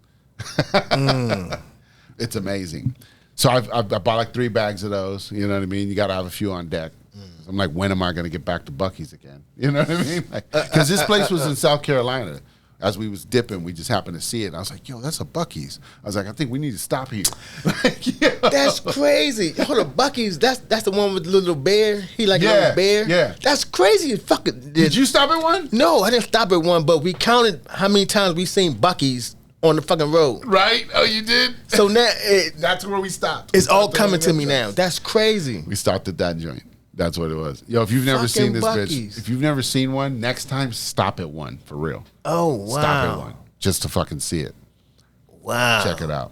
It's amazing. So I bought like 3 bags of those. You know what I mean? You got to have a few on deck. I'm like, when am I going to get back to Buc-ee's again? You know what I mean? Because this place was in South Carolina. As we was dipping, we just happened to see it. And I was like, yo, that's a Buc-ee's. I was like, I think we need to stop here. That's crazy. Hold on, Buc-ee's, that's the one with the little bear? He like a little bear? Yeah. That's crazy. Fucking Did you stop at one? No, I didn't stop at one, but we counted how many times we seen Buc-ee's on the fucking road. Right? Oh, you did? So now that's where we stopped. It's all coming to me now. That's crazy. We stopped at that joint. That's what it was. Yo, if you've never seen this bitch, if you've never seen one, next time stop at one for real. Oh, wow. Stop at one just to fucking see it. Wow. Check it out.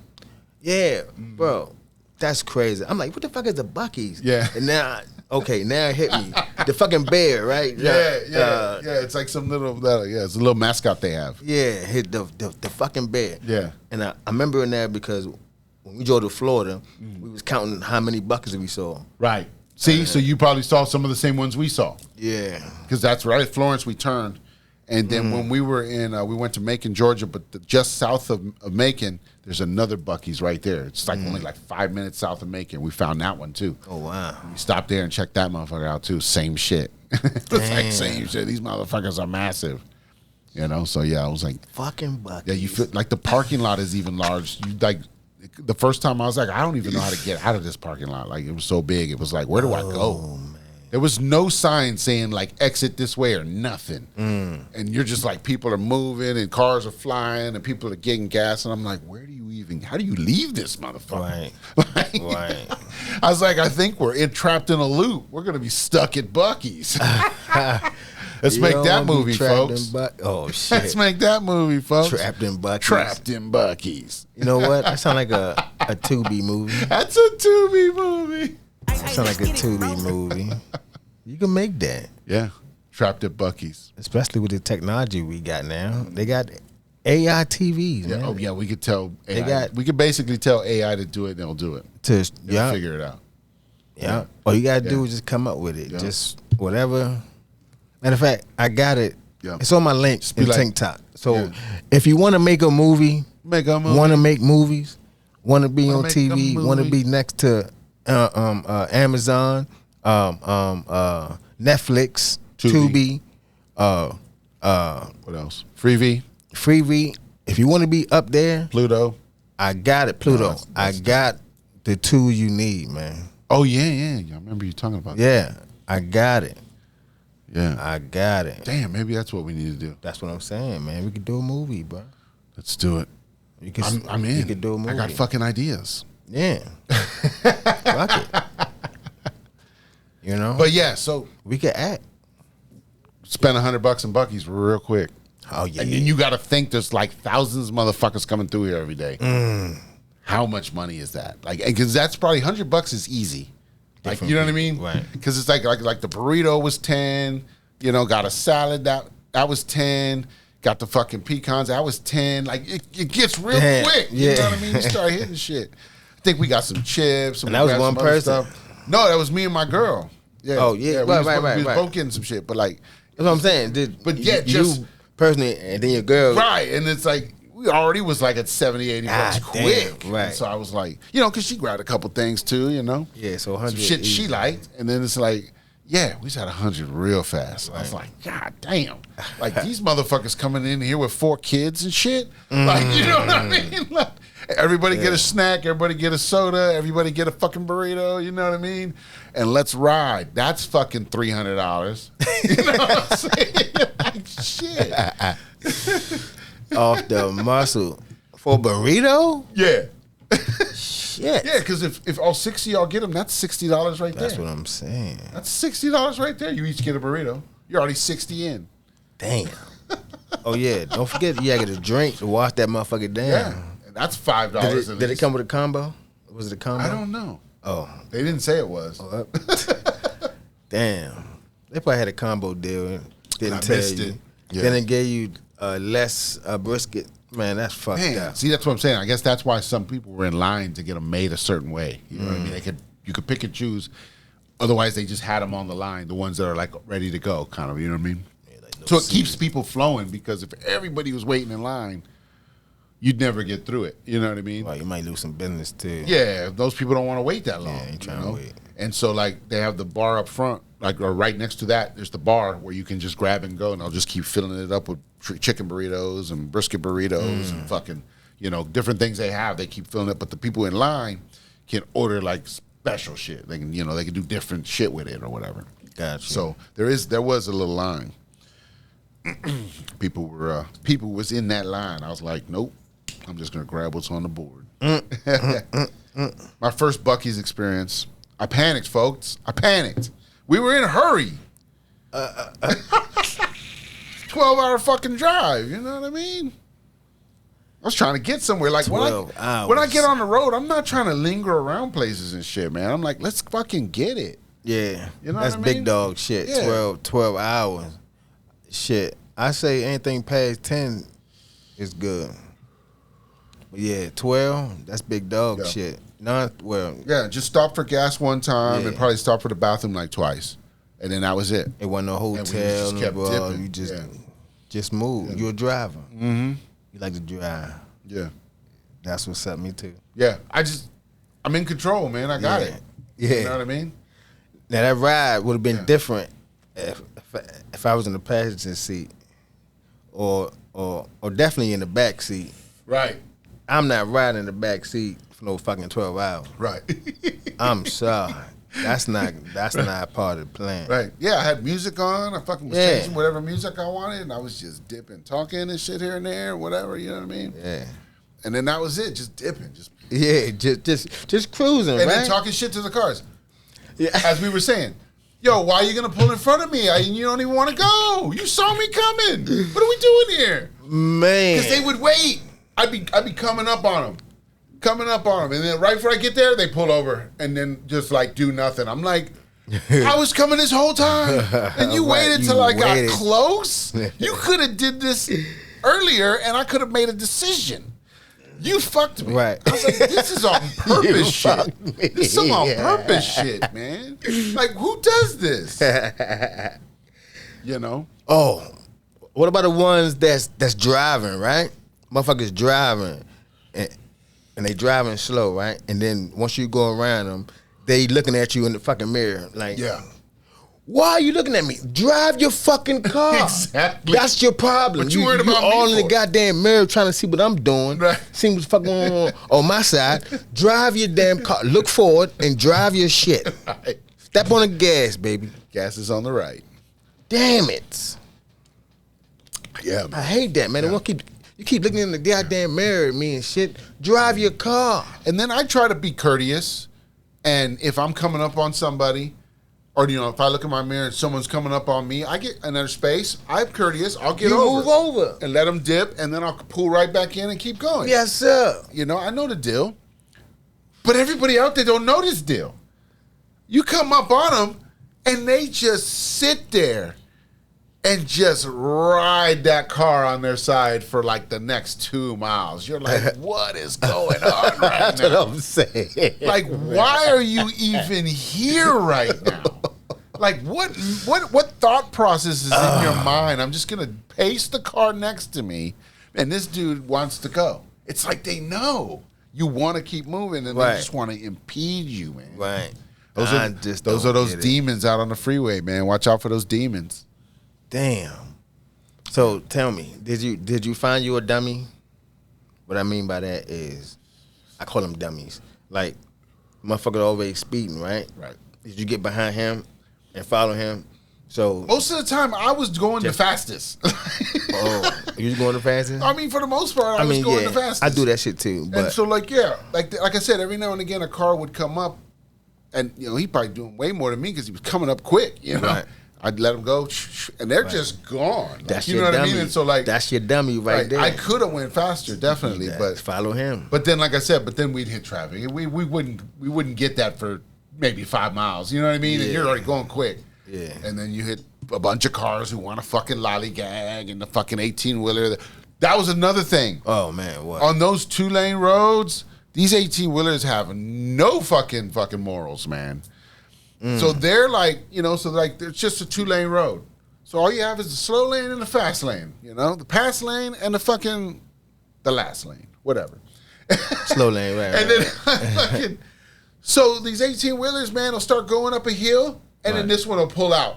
Yeah, bro. That's crazy. I'm like, what the fuck is the Buc-ee's? Yeah. And now it hit me. The fucking bear, right? Yeah. It's like some little, it's a little mascot they have. Yeah, hit the fucking bear. Yeah. And I remember in that because when we drove to Florida, we was counting how many Buc-ee's we saw. Right. See, so you probably saw some of the same ones we saw. Yeah. Because that's right at Florence we turned. And then when we were in, we went to Macon, Georgia, but just south of Macon, there's another Buc-ee's right there. It's like only like 5 minutes south of Macon. We found that one too. Oh, wow. We stopped there and checked that motherfucker out too. Same shit. It's like same shit. These motherfuckers are massive. You know, so yeah, I was like. Fucking Buc-ee's. Yeah, you feel like the parking lot is even large. You like. The first time I was like, I don't even know how to get out of this parking lot. Like, it was so big. It was like, where do I go? Man. There was no sign saying, like, exit this way or nothing. And you're just like, people are moving and cars are flying and people are getting gas. And I'm like, how do you leave this motherfucker? Right. I was like, I think we're trapped in a loop. We're going to be stuck at Buc-ee's. Let's make that movie, folks. Oh, shit. Let's make that movie, folks. Trapped in Buc-ee's. Trapped in Buc-ee's. You know what? That sounds like a Tubi movie. That's a Tubi movie. That sounds like a Tubi movie. You can make that. Yeah. Trapped at Buc-ee's. Especially with the technology we got now. They got AI TVs, Yeah. man. Oh, yeah. We could tell AI. They We could basically tell AI to do it and they'll do it. They'll figure it out. Yeah. All you gotta do is just come up with it. Yeah. Just whatever. Matter of fact, I got it. Yeah. It's on my link in like- TikTok. So if you want to make a movie, want to make movies, want to be on make a TV, want to movie. be next to Amazon, Netflix, Tubi, What else? Freevee, Freevee. If you want to be up there, Pluto. I got it. Pluto. that's I got the tools you need, man. Oh, yeah. I remember you talking about that. Yeah, I got it. Yeah. I got it. Damn, maybe that's what we need to do. That's what I'm saying, man. We could do a movie, bro. Let's do it. You can, I'm in. You could do a movie. I got fucking ideas. Yeah. Fuck it. You know? But yeah, so we could act. spend $100 in Buc-ee's real quick. Oh, yeah. And then you got to think there's like thousands of motherfuckers coming through here every day. How much money is that? Like, because that's probably $100 is easy. Like, Different you know what I people, mean? right. Because it's like the burrito was 10. You know, got a salad that was 10. Got the fucking pecans that was 10. Like it gets real Damn, quick. You yeah. know what I mean? You start hitting shit. I think we got some chips. And that was one person? No, that was me and my girl. Yeah. Oh, yeah. We was Right. both getting some shit, but like. That's what I'm saying. But yeah, just you personally, and then your girl. right, and it's like we already was like at 70, 80 bucks God quick. damn, right. And so I was like, you know, because she grabbed a couple things too, you know, Yeah, so some 100. shit she easy. liked, and then it's like, yeah, we just had 100 real fast. I was like, God damn, like these motherfuckers coming in here with 4 kids and shit, like you know what I mean? Like, everybody get a snack, everybody get a soda, everybody get a fucking burrito, you know what I mean? And let's ride. That's fucking $300. You know what I'm saying? Like shit. Off the muscle. For burrito? Yeah. Shit. Yeah, because if all 60 y'all get them, that's $60 right there. That's what I'm saying. That's $60 right there. You each get a burrito. You're already 60 in. Damn. Oh, yeah. Don't forget, you gotta get a drink to wash that motherfucker down. Yeah. And that's $5 at least. Did it come with a combo? Was it a combo? I don't know. Oh. They didn't say it was. Damn. They probably had a combo deal. Didn't I tell missed you. it. Yeah. Then it gave you less brisket. Man, that's fucked Man, up. see, that's what I'm saying. I guess that's why some people were in line to get them made a certain way. You know what I mean? You could pick and choose. Otherwise, they just had them on the line, the ones that are like ready to go, kind of. You know what I mean? Yeah, like no So it seasoning. keeps people flowing because if everybody was waiting in line, you'd never get through it. You know what I mean? Well, you might lose some business too. Yeah, those people don't want to wait that long. ain't trying you to know? wait. And so, like, they have the bar up front, like, or right next to that, there's the bar where you can just grab and go, and they'll just keep filling it up with chicken burritos and brisket burritos and fucking, you know, different things they have. They keep filling it, but the people in line can order like special shit. They can, you know, they can do different shit with it or whatever. Gotcha. So there was a little line. people was in that line. I was like, nope, I'm just gonna grab what's on the board. My first Buc-ee's experience, I panicked, folks. I panicked. We were in a hurry. 12-hour fucking drive. You know what I mean? I was trying to get somewhere. Like 12 when I hours. get on the road, I'm not trying to linger around places and shit, man. I'm like, let's fucking get it. Yeah, You know that's what I mean? big dog shit. Yeah. 12 hours. Shit, I say anything past 10 is good. But yeah, 12, that's big dog Yeah. shit. Yeah, just stop for gas one time Yeah. and probably stop for the bathroom like twice, and then that was it. It wasn't no we just hotel. kept Bro. dipping. You just Yeah. just move. Yeah. You're a driver. Mm-hmm. You like to drive. Yeah, That's what's up. Me too. yeah. I'm in control, man. I got Yeah. it. Yeah. You know what I mean? Now that ride would have been Yeah. different if I was in the passenger seat, or definitely in the back seat. Right. I'm not riding in the back seat for no fucking 12 hours. Right. I'm sorry. That's not part of the plan. Right. Yeah, I had music on. I fucking was Yeah. changing whatever music I wanted, and I was just dipping, talking and shit here and there, whatever. You know what I mean? Yeah. And then that was it, just dipping, just Yeah, just cruising, and right? then talking shit to the cars. Yeah. As we were saying, yo, why are you gonna pull in front of me? You don't even want to go. You saw me coming. What are we doing here? Man. Because they would wait. I'd be coming up on them, and then right before I get there, they pull over and then just like do nothing. I'm like, I was coming this whole time, and you Right, waited you till I waited. got close. You could have did this earlier, and I could have made a decision. You fucked me. Right. I was like, this is on purpose You shit. fucked me. This is some on purpose shit, man. Like, who does this? You know? Oh, what about the ones that's driving, right? Motherfuckers driving, and they driving slow, right? And then once you go around them, they looking at you in the fucking mirror, like, Yeah. why are you looking at me? Drive your fucking car. Exactly. That's your problem. What you worried about me all in the for? goddamn mirror trying to see what I'm doing. Right. See what's fucking on my side. Drive your damn car. Look forward and drive your shit. Right. Step on the gas, baby. Gas is on the right. Damn it. Yeah, I man. hate that, man. You keep looking in the goddamn mirror at me and shit. Drive your car. And then I try to be courteous, and if I'm coming up on somebody, or if I look in my mirror and someone's coming up on me, I get another space. I'm courteous. I'll get You over. move over. And let them dip, and then I'll pull right back in and keep going. Yes, sir. I know the deal. But everybody out there don't know this deal. You come up on them, and they just sit there and just ride that car on their side for like the next 2 miles. You're like, what is going on right That's now? what I'm saying. Like, why are you even here right now? Like, what thought process is in your mind? I'm just gonna pace the car next to me, and this dude wants to go. It's like they know you want to keep moving, and Right. they just want to impede you, man. Right. Those are those demons out on the freeway, man. Watch out for those demons. Damn. So tell me, did you find you a dummy? What I mean by that is, I call them dummies. Like, motherfucker always speeding, right? Right. Did you get behind him and follow him? So, Most of the time, I was going the fastest. you was going the fastest? I mean, for the most part, I was going the fastest. I do that shit too. But And so, like I said, every now and again, a car would come up, and he probably doing way more than me because he was coming up quick. Right. I'd let them go, and they're just gone. Like, that's you your know dummy. what I mean? And so, like, that's your dummy right there. I could have went faster, definitely, but follow him. then, like I said, then we'd hit traffic. We wouldn't get that for maybe 5 miles. You know what I mean? And you're already going quick. Yeah. And then you hit a bunch of cars who want to fucking lollygag and the fucking 18-wheeler. That was another thing. Oh man, what? On those 2-lane roads, these 18-wheelers have no fucking morals, man. So they're like, it's just a 2-lane road. So all you have is the slow lane and the fast lane, the pass lane and the last lane, whatever. Slow lane, right? And then fucking, so these 18-wheelers, man, will start going up a hill, and then this one will pull out.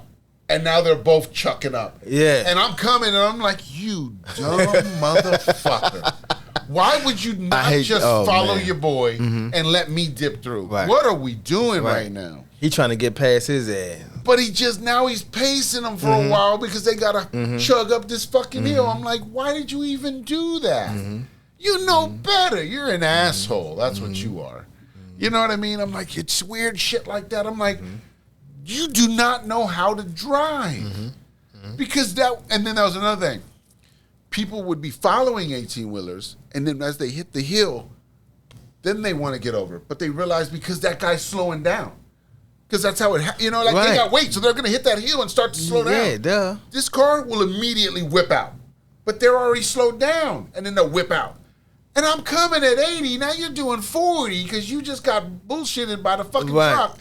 And now they're both chucking up. Yeah. And I'm coming, and I'm like, you dumb motherfucker. Why would you not follow your boy and let me dip through? Right. What are we doing right now? He trying to get past his ass. But he's pacing them for a while because they got to chug up this fucking hill. I'm like, why did you even do that? You know better. You're an asshole. That's what you are. You know what I mean? I'm like, it's weird shit like that. I'm like, you do not know how to drive. Because and then that was another thing. People would be following 18-wheelers, and then as they hit the hill, then they want to get over it. But they realize because that guy's slowing down. Because that's how it, they got weight, so they're going to hit that hill and start to slow down. Yeah, duh. This car will immediately whip out. But they're already slowed down, and then they'll whip out. And I'm coming at 80, now you're doing 40 because you just got bullshitted by the fucking truck.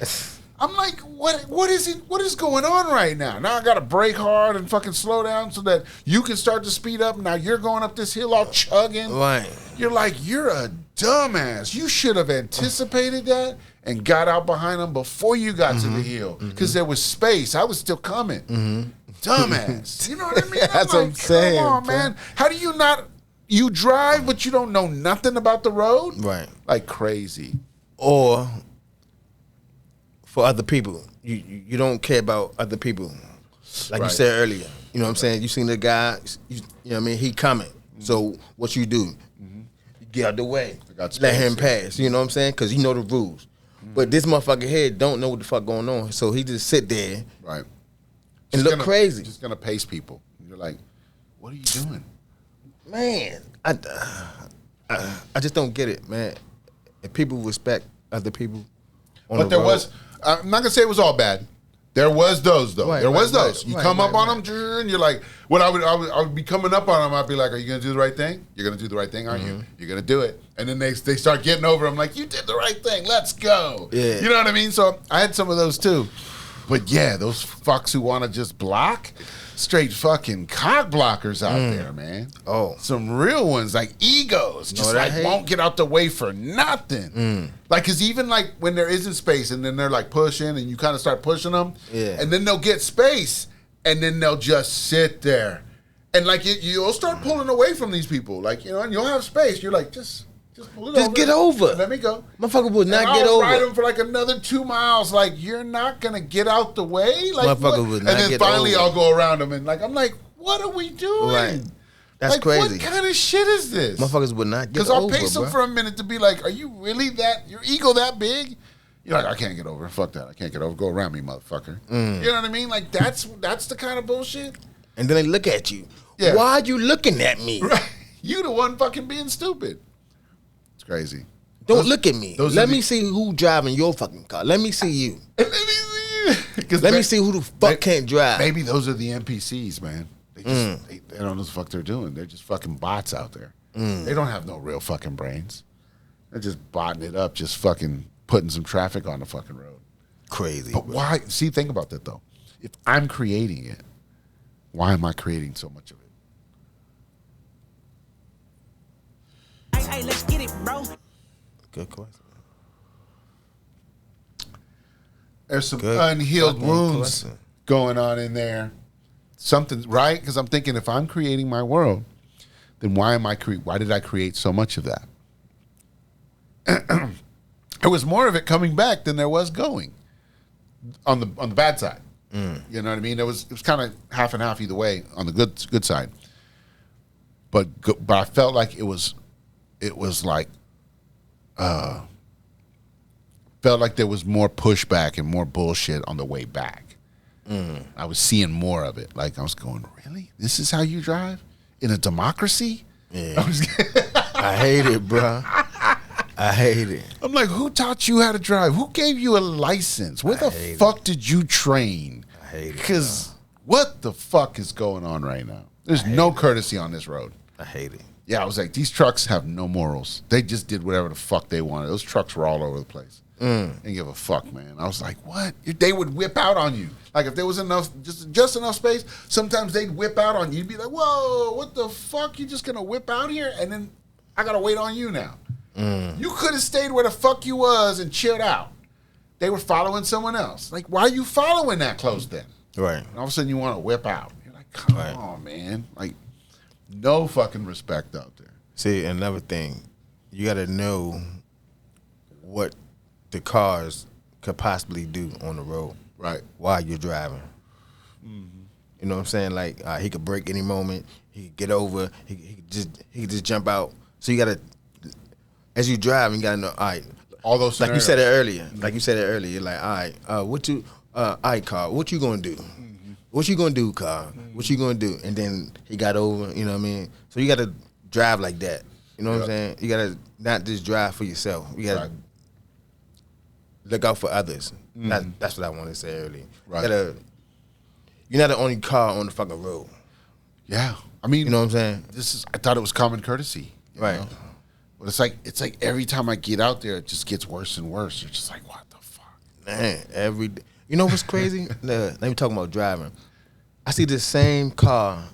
I'm like, what is going on right now? Now I got to brake hard and fucking slow down so that you can start to speed up. Now you're going up this hill all chugging. Right. You're like, you're a dumbass. You should have anticipated that and got out behind them before you got to the hill because there was space. I was still coming. Dumbass. You know what I mean? That's what I'm saying. Come on, man. How do you not... You drive, but you don't know nothing about the road? Right. Like crazy. Or for other people. You don't care about other people. Like you said earlier. You know what I'm saying? You seen the guy, you know what I mean? He coming. So what you do? You get out the way. Let him pass. You know what I'm saying? Because you know the rules. But this motherfucker here don't know what the fuck going on. So he just sit there Right. and look crazy. Just going to pace people. You're like, what are you doing? Man, I just don't get it, man. If people respect other people, But there was, I'm not going to say it was all bad. There was those though. Right, there was right, those. right, You right, come up right, on them, and you're like, when I would be coming up on them, I'd be like, "Are you gonna do the right thing? You're gonna do the right thing, aren't you? You're gonna do it." And then they start getting over. I'm like, "You did the right thing. Let's go." Yeah. You know what I mean? So I had some of those too. But yeah, those fucks who want to just block, straight fucking cock blockers out there, man. Oh. Some real ones, like egos, just that like hate? won't get out the way for nothing. Like, cause even like when there isn't space and then they're like pushing and you kind of start pushing them, Yeah. and then they'll get space and then they'll just sit there. And like you'll start pulling away from these people. Like, and you'll have space. You're like, just pull it Just over. get over. Let me go. Motherfucker would not And get I'll over. ride them for like another 2 miles. Like, you're not gonna get out the way. Like, Motherfucker what? would And not then get finally, over. I'll go around them and like, I'm like, what are we doing? Right. That's like, crazy. What kind of shit is this? Motherfuckers would not get Because over, I'll pace them bro. for a minute to be like, are you really your ego that big? You're like, I can't get over. Fuck that. I can't get over. Go around me, motherfucker. You know what I mean? Like, that's the kind of bullshit. And then they look at you. Yeah. Why are you looking at me? Right. You the one fucking being stupid. It's crazy. Don't look at me. those Let are the- me see who driving your fucking car. Let me see you. Let me see. 'Cause Let me ma- see who the fuck can't drive. Maybe those are the NPCs, man. They just they don't know what the fuck they're doing. They're just fucking bots out there. They don't have no real fucking brains. They're just botting it up, just fucking putting some traffic on the fucking road. Crazy. But bro. why? See, think about that though. If I'm creating it, why am I creating so much of it? Hey, let's get it, bro. Good question. There's some Good unhealed fucking wounds question. going on in there. Something, right? Because I'm thinking, if I'm creating my world, then why did I create so much of that? There was more of it coming back than there was going on the bad side. You know what I mean? It was kind of half and half either way on the good side. But I felt like it was like felt like there was more pushback and more bullshit on the way back. I was seeing more of it. Like, I was going, really? This is how you drive in a democracy? Yeah. I hate it, bro. I hate it. I'm like, who taught you how to drive? Who gave you a license? Where the hate fuck did you train? I hate it, Because what the fuck is going on right now? There's no courtesy on this road. I hate it. Yeah, I was like, these trucks have no morals. They just did whatever the fuck they wanted. Those trucks were all over the place. Didn't give a fuck, man. I was like, what? They would whip out on you. Like, if there was enough, just enough space, sometimes they'd whip out on you. You'd be like, whoa, what the fuck? You just gonna whip out here? And then I gotta wait on you now. You could have stayed where the fuck you was and chilled out. They were following someone else. Like, why are you following that close then? Right. And all of a sudden you want to whip out. You're like, come on, man. Like, no fucking respect out there. See, another thing, you got to know what the cars could possibly do on the road Right. while you're driving. You know what I'm saying? Like, he could break any moment. He could get over. He could just jump out. So you got to, as you drive, you got to know, all right. All those Like you scenarios. said it earlier. You're like, all right, all right, car, what you gonna do? What you gonna do, car? What you gonna do? And then he got over, you know what I mean? So you gotta drive like that. You know what I'm saying? You gotta not just drive for yourself. You gotta look out for others. That's what I wanted to say earlier. Right. You're not the only car on the fucking road. Yeah. I mean, You know what I'm saying? I thought it was common courtesy. you Right. know? But it's like every time I get out there, it just gets worse and worse. You're just like, what the fuck? Man, every day. You know what's crazy? Let me talk about driving. I see the same car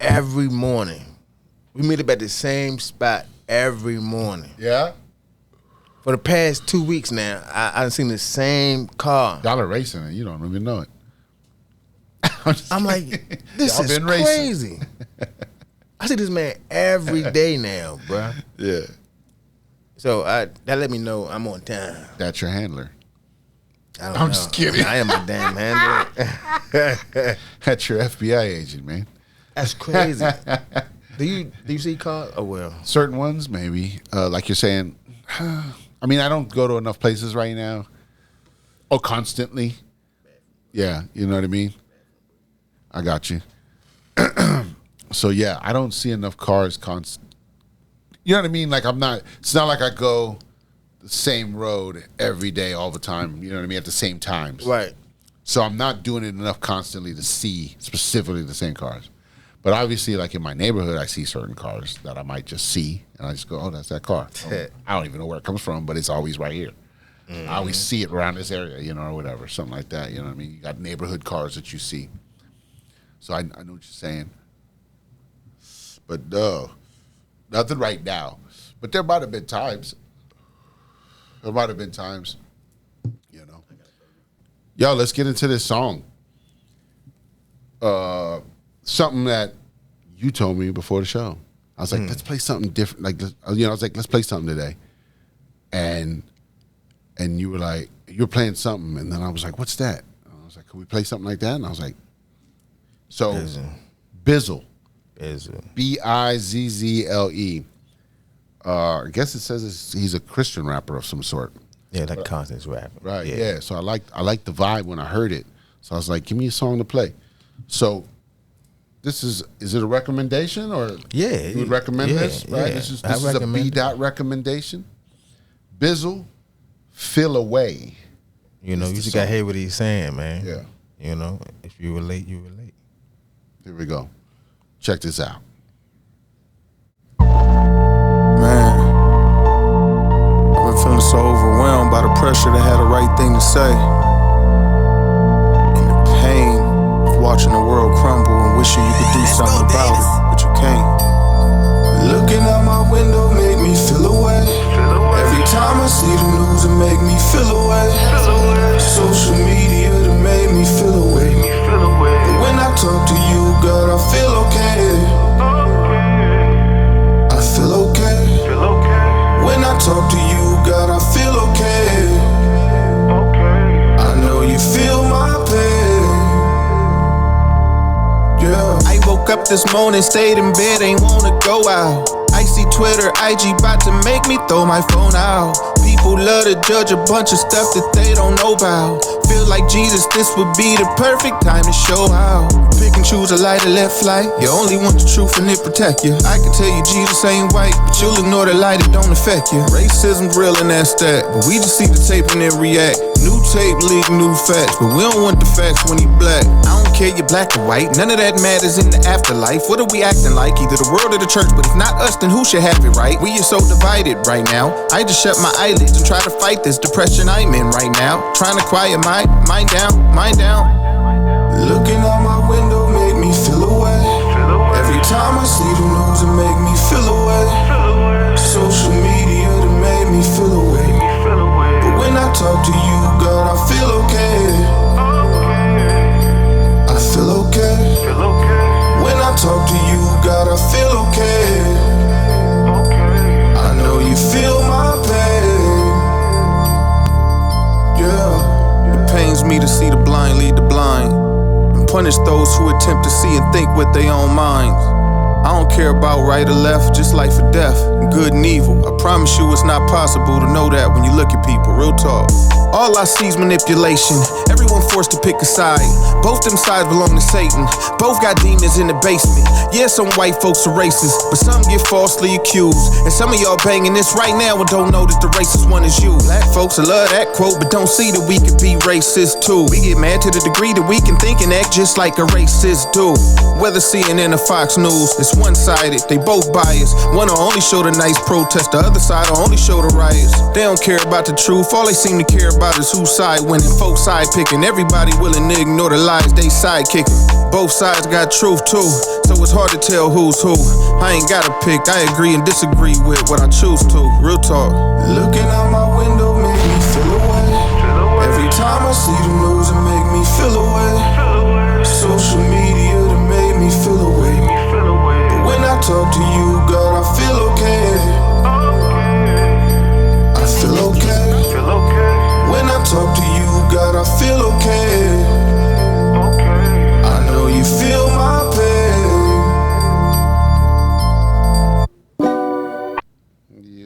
every morning. We meet up at the same spot every morning. Yeah? For the past 2 weeks now, I've seen the same car. Dollar racing and you don't even know it. I'm like, this Y'all is been racing. crazy. I see this man every day now, bruh. Yeah. So that let me know I'm on time. That's your handler. I don't I'm know. just kidding. I am a damn handler. That's your FBI agent, man. That's crazy. Do you see cars? Oh well. Certain ones, maybe. Like you're saying, I mean, I don't go to enough places right now. Oh, constantly. Yeah, you know what I mean? I got you. So, yeah, I don't see enough cars You know what I mean? Like, it's not like I go the same road every day all the time, you know what I mean, at the same times. Right. So I'm not doing it enough constantly to see specifically the same cars. But obviously, like in my neighborhood, I see certain cars that I might just see, and I just go, oh, that's that car. I don't even know where it comes from, but it's always right here. I always see it around this area, or whatever, something like that. You know what I mean? You got neighborhood cars that you see. So I know what you're saying. But no, nothing right now. But there might have been times. Yo, let's get into this song. Something that you told me before the show. I was like, let's play something different. Like, I was like, let's play something today. And you were like, you're playing something. And then I was like, what's that? And I was like, can we play something like that? And I was like, so Bizzle. Bizzle. I guess it says he's a Christian rapper of some sort. Yeah, like conscious rapping. Right, yeah. So I liked the vibe when I heard it. So I was like, give me a song to play. So this is it a recommendation or you would recommend this? Right? Yeah. This is a BDot recommendation. Bizzle, Feel Away. You just got to hear what he's saying, man. Yeah. If you relate, you relate. Here we go. Check this out. Man, I've been feeling so overwhelmed by the pressure to have the right thing to say. And the pain of watching the world crumble and wishing you could do something about it, but you can't. Looking out my window make me feel away. Every time I see the news it make me feel away. Social media that made me feel away. But when I talk to you, God, I feel okay. I feel okay. When I talk to you, God, I feel okay. I know you feel my pain. Yeah. I woke up this morning, stayed in bed, ain't wanna go out. I see Twitter, IG bout to make me throw my phone out. People love to judge a bunch of stuff that they don't know about. Feel like Jesus, this would be the perfect time to show how. Pick and choose a light or left flight. You only want the truth and it protect you. I can tell you Jesus ain't white, but you'll ignore the light, it don't affect you. Racism's real and that's that, but we just see the tape and then react. New tape leak new facts, but we don't want the facts when he black. I don't care you're black or white, none of that matters in the afterlife. What are we acting like? Either the world or the church, but if not us, then who should have it, right? We are so divided right now. I just shut my eyelids and try to fight this depression I'm in right now. Trying to quiet my mind down. Looking out my window make me feel away. Every time I see the news it make me feel away. Social media that made me feel away. But when I talk to you, God, I feel okay. I feel okay. When I talk to you, God, I feel okay. I know you feel my pain. Yeah. It pains me to see the blind lead the blind and punish those who attempt to see and think with their own minds. I don't care about right or left, just life or death, good and evil. I promise you it's not possible to know that when you look at people, real talk. All I see is manipulation, everyone forced to pick a side. Both them sides belong to Satan, both got demons in the basement. Yeah, some white folks are racist, but some get falsely accused. And some of y'all banging this right now and don't know that the racist one is you. Black folks love that quote, but don't see that we can be racist too. We get mad to the degree that we can think and act just like a racist do. Whether CNN or Fox News, it's one-sided, they both biased. One will only show the nice protest, the other side will only show the riots. They don't care about the truth, all they seem to care about is whose side winning. Folks side picking, everybody willing to ignore the lies they side kicking. Both sides got truth too, so it's hard to tell who's who. I ain't gotta pick, I agree and disagree with what I choose to, real talk. Looking out my window make me feel away. Every time I see the news it make me feel away. Social media that made me feel away. When I talk to you, God, I feel okay. I feel okay. When I talk to you, God, I feel okay. I know you feel my pain.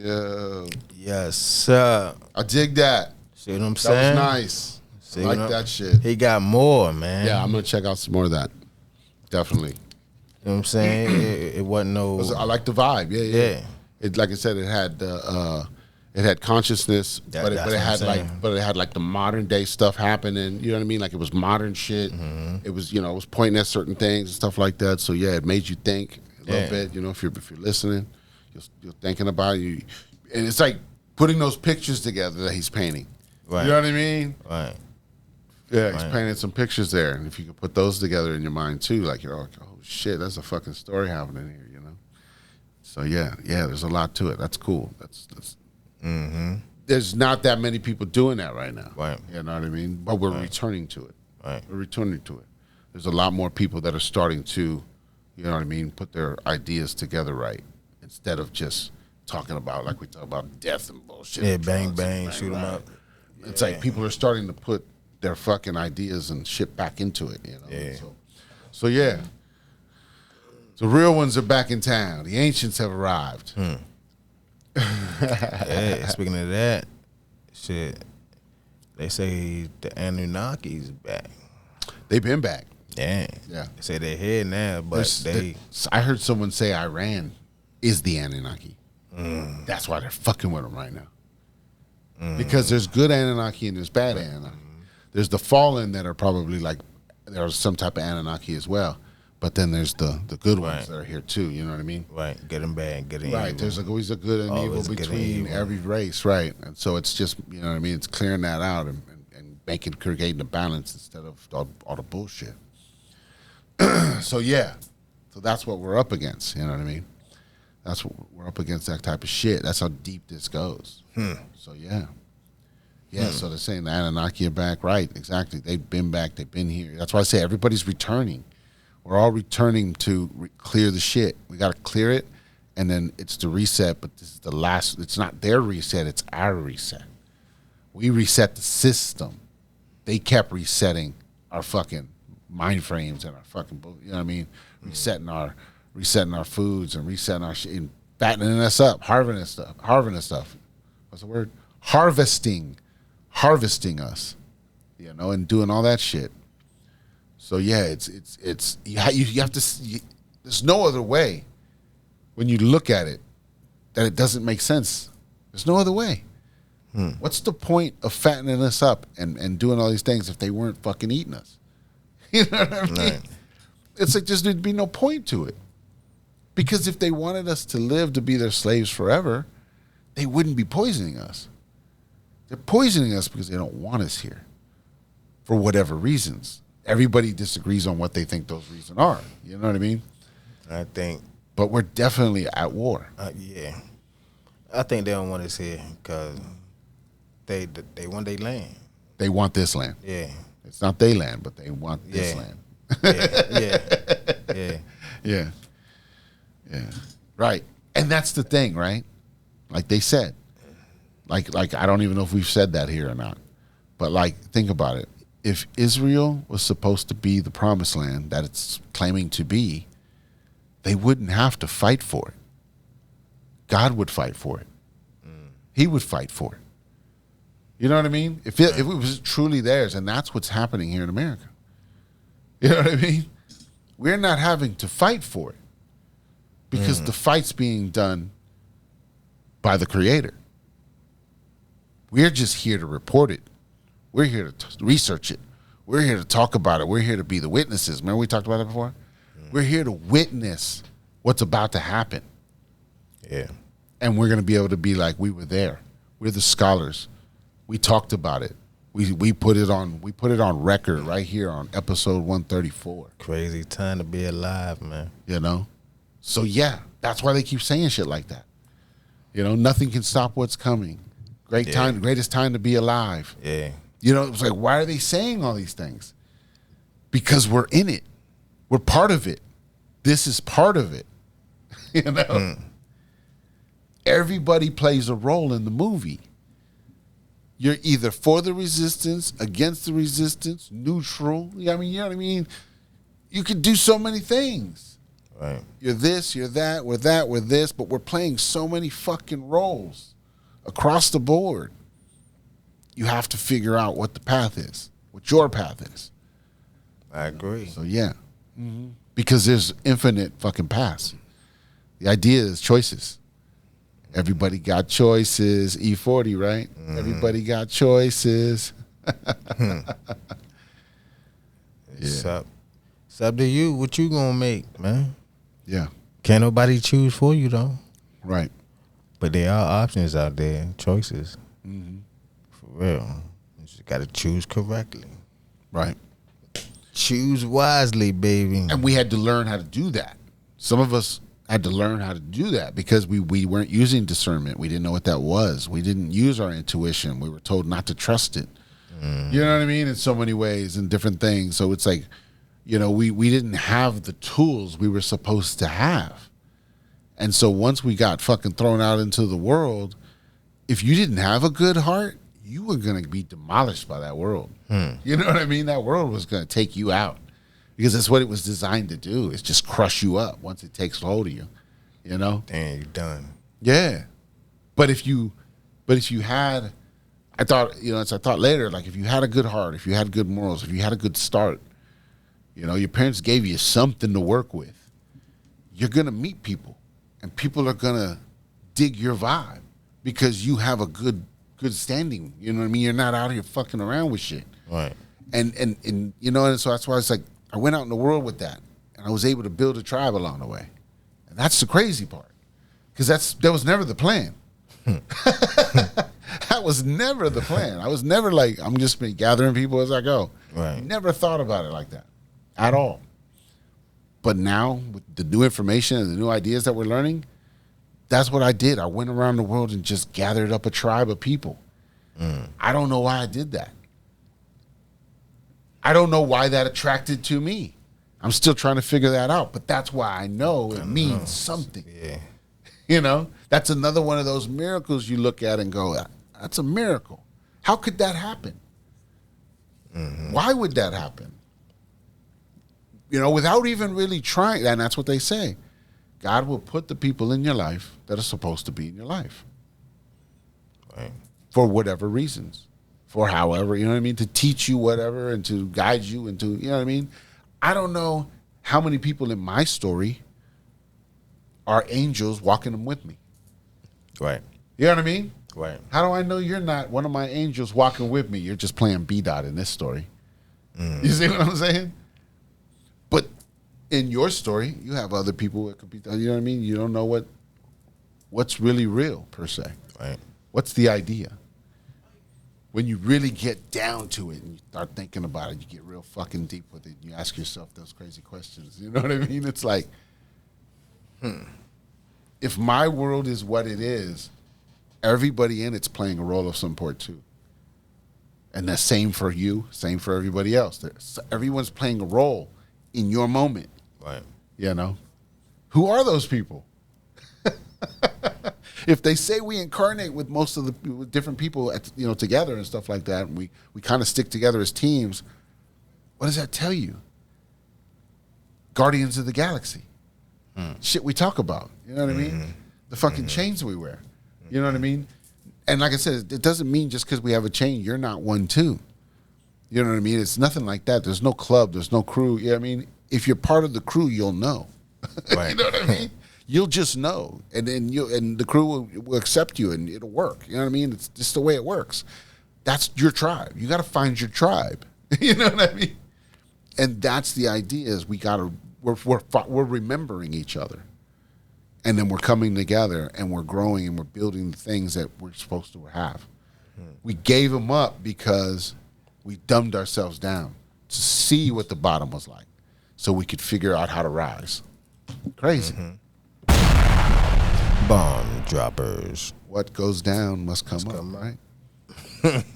Yeah. Yes, sir. I dig that. See what I'm That saying? was nice. See I what like I'm- that shit. He got more, man. Yeah, I'm gonna check out some more of that. Definitely. You know what I'm saying? It wasn't no. I like the vibe. Yeah. Yeah. It, like I said, it had It had consciousness, but it that's what I'm had saying. like the modern day stuff happening. You know what I mean? Like it was modern shit. It was it was pointing at certain things and stuff like that. So yeah, it made you think a little bit. You know, if you're listening, you're thinking about it, and it's like putting those pictures together that he's painting. Right. You know what I mean? Right. Yeah, he's painting some pictures there, and if you could put those together in your mind too, like you're like, oh shit, that's a fucking story happening here, you know. So yeah, there's a lot to it. That's cool. That's. There's not that many people doing that right now. Right. You know what I mean? But we're returning to it. Right. We're returning to it. There's a lot more people that are starting to, you know what I mean, put their ideas together right instead of just talking about like we talk about death and bullshit. Yeah, and bang, drugs bang, and shoot 'em up. It's like people are starting to put their fucking ideas and shit back into it, you know? Yeah. So yeah. The real ones are back in town. The ancients have arrived. Yeah, speaking of that, shit, they say the Anunnaki's back. They've been back. Yeah. Yeah. They say they're here now, but I heard someone say Iran is the Anunnaki. That's why they're fucking with them right now. Because there's good Anunnaki and there's bad Anunnaki. There's the fallen that are probably like, there's some type of Anunnaki as well. But then there's the good ones that are here too. You know what I mean? right, good and bad, good and Right. evil. There's always a good and Always evil good and between evil. every race. Right. And so it's just, you know what I mean? It's clearing that out and creating the balance instead of all the bullshit. So yeah. So that's what we're up against. You know what I mean? That's what we're up against, that type of shit. That's how deep this goes. So yeah. Yeah, so they're saying the Anunnaki are back. Right, exactly. They've been back. They've been here. That's why I say everybody's returning. We're all returning to clear the shit. We got to clear it, and then it's the reset, but this is the last. It's not their reset. It's our reset. We reset the system. They kept resetting our fucking mind frames and our fucking, you know what I mean? Resetting our foods and resetting our shit and fattening us up, harvesting stuff. What's the word? Harvesting us, you know, and doing all that shit. So yeah, it's you have to. There's no other way when you look at it that it doesn't make sense. There's no other way. What's the point of fattening us up and doing all these things if they weren't fucking eating us? You know what I mean? Right. It's like there'd be no point to it. Because if they wanted us to live to be their slaves forever, they wouldn't be poisoning us. They're poisoning us because they don't want us here for whatever reasons. Everybody disagrees on what they think those reasons are. You know what I mean? I think, But we're definitely at war. yeah, I think they don't want us here because they want their land. They want this land. Yeah, It's not their land, but they want this Yeah. land. yeah. Yeah. Right. And that's the thing, right? Like they said. Like I don't even know if we've said that here or not. But like, think about it. If Israel was supposed to be the promised land that it's claiming to be, they wouldn't have to fight for it. God would fight for it. He would fight for it. You know what I mean? If it was truly theirs, and that's what's happening here in America. You know what I mean? We're not having to fight for it because the fight's being done by the Creator. We're just here to report it. We're here to research it. We're here to talk about it. We're here to be the witnesses. Remember we talked about that before? We're here to witness what's about to happen. Yeah. And we're going to be able to be like, we were there. We're the scholars. We talked about it. We put it on record right here on episode 134. Crazy time to be alive, man. You know? So yeah, that's why they keep saying shit like that. You know, nothing can stop what's coming. Greatest time to be alive. Yeah. You know, it's like, why are they saying all these things? Because we're in it. We're part of it. This is part of it. You know? Everybody plays a role in the movie. You're either for the resistance, against the resistance, neutral. I mean, you know what I mean? You could do so many things. Right. You're this, you're that, we're this, but we're playing so many fucking roles across the board. You have to figure out what the path is, what your path is. I agree. So yeah, because there's infinite fucking paths. The idea is choices. Everybody got choices. E40, right? Everybody got choices. It's up to you. What you gonna make, man? Yeah, Can't nobody choose for you though. right. But there are options out there, choices. For real. You just gotta choose correctly. Right. Choose wisely, baby. And we had to learn how to do that. Some of us had to learn how to do that because we weren't using discernment. We didn't know what that was. We didn't use our intuition. We were told not to trust it. You know what I mean? In so many ways and different things. So it's like, you know, we didn't have the tools we were supposed to have. And so once we got fucking thrown out into the world, if you didn't have a good heart, you were going to be demolished by that world. You know what I mean? That world was going to take you out because that's what it was designed to do. It's just crush you up once it takes hold of you, you know? Damn, you're done. Yeah. But if you had, I thought later, like if you had a good heart, if you had good morals, if you had a good start, you know, your parents gave you something to work with, you're going to meet people and people are going to dig your vibe because you have a good standing. You know what I mean? You're not out here fucking around with shit. Right. And you know, and so that's why it's like I went out in the world with that and I was able to build a tribe along the way. And that's the crazy part. Because that was never the plan. That was never the plan. I was never like, I'm just been gathering people as I go. Right. Never thought about it like that at all. But now, with the new information and the new ideas that we're learning, that's what I did. I went around the world and just gathered up a tribe of people. I don't know why I did that. I don't know why that attracted to me. I'm still trying to figure that out. But that's why I know it means something. Yeah. You know, that's another one of those miracles you look at and go, that's a miracle. How could that happen? Why would that happen? You know, without even really trying. And that's what they say. God will put the people in your life that are supposed to be in your life. Right. For whatever reasons. For however, you know what I mean? To teach you whatever and to guide you and to, you know what I mean? I don't know how many people in my story are angels walking them with me. Right. You know what I mean? Right. How do I know you're not one of my angels walking with me? You're just playing BDot in this story. You see what I'm saying? But in your story, you have other people that could be, you know what I mean? You don't know what's really real, per se. Right. What's the idea? When you really get down to it and you start thinking about it, you get real fucking deep with it. You ask yourself those crazy questions. You know what I mean? It's like, if my world is what it is, everybody in it's playing a role of some sort too. And the same for you, same for everybody else. Everyone's playing a role in your moment. Right. You know? Who are those people? If they say we incarnate with most of with different people, together and stuff like that, and we kind of stick together as teams, what does that tell you? Guardians of the Galaxy. Shit we talk about. You know what I mean? The fucking chains we wear. You know what I mean? And like I said, it doesn't mean just because we have a chain, you're not one too. You know what I mean? It's nothing like that. There's no club. There's no crew. You know what I mean? If you're part of the crew, you'll know. Right. You know what I mean? You'll just know, and then the crew will accept you, and it'll work. You know what I mean? It's just the way it works. That's your tribe. You got to find your tribe. You know what I mean? And that's the idea. Is we're remembering each other, and then we're coming together, and we're growing, and we're building the things that we're supposed to have. We gave them up because we dumbed ourselves down to see what the bottom was like, so we could figure out how to rise. Crazy. Bomb droppers. What goes down must come up, right?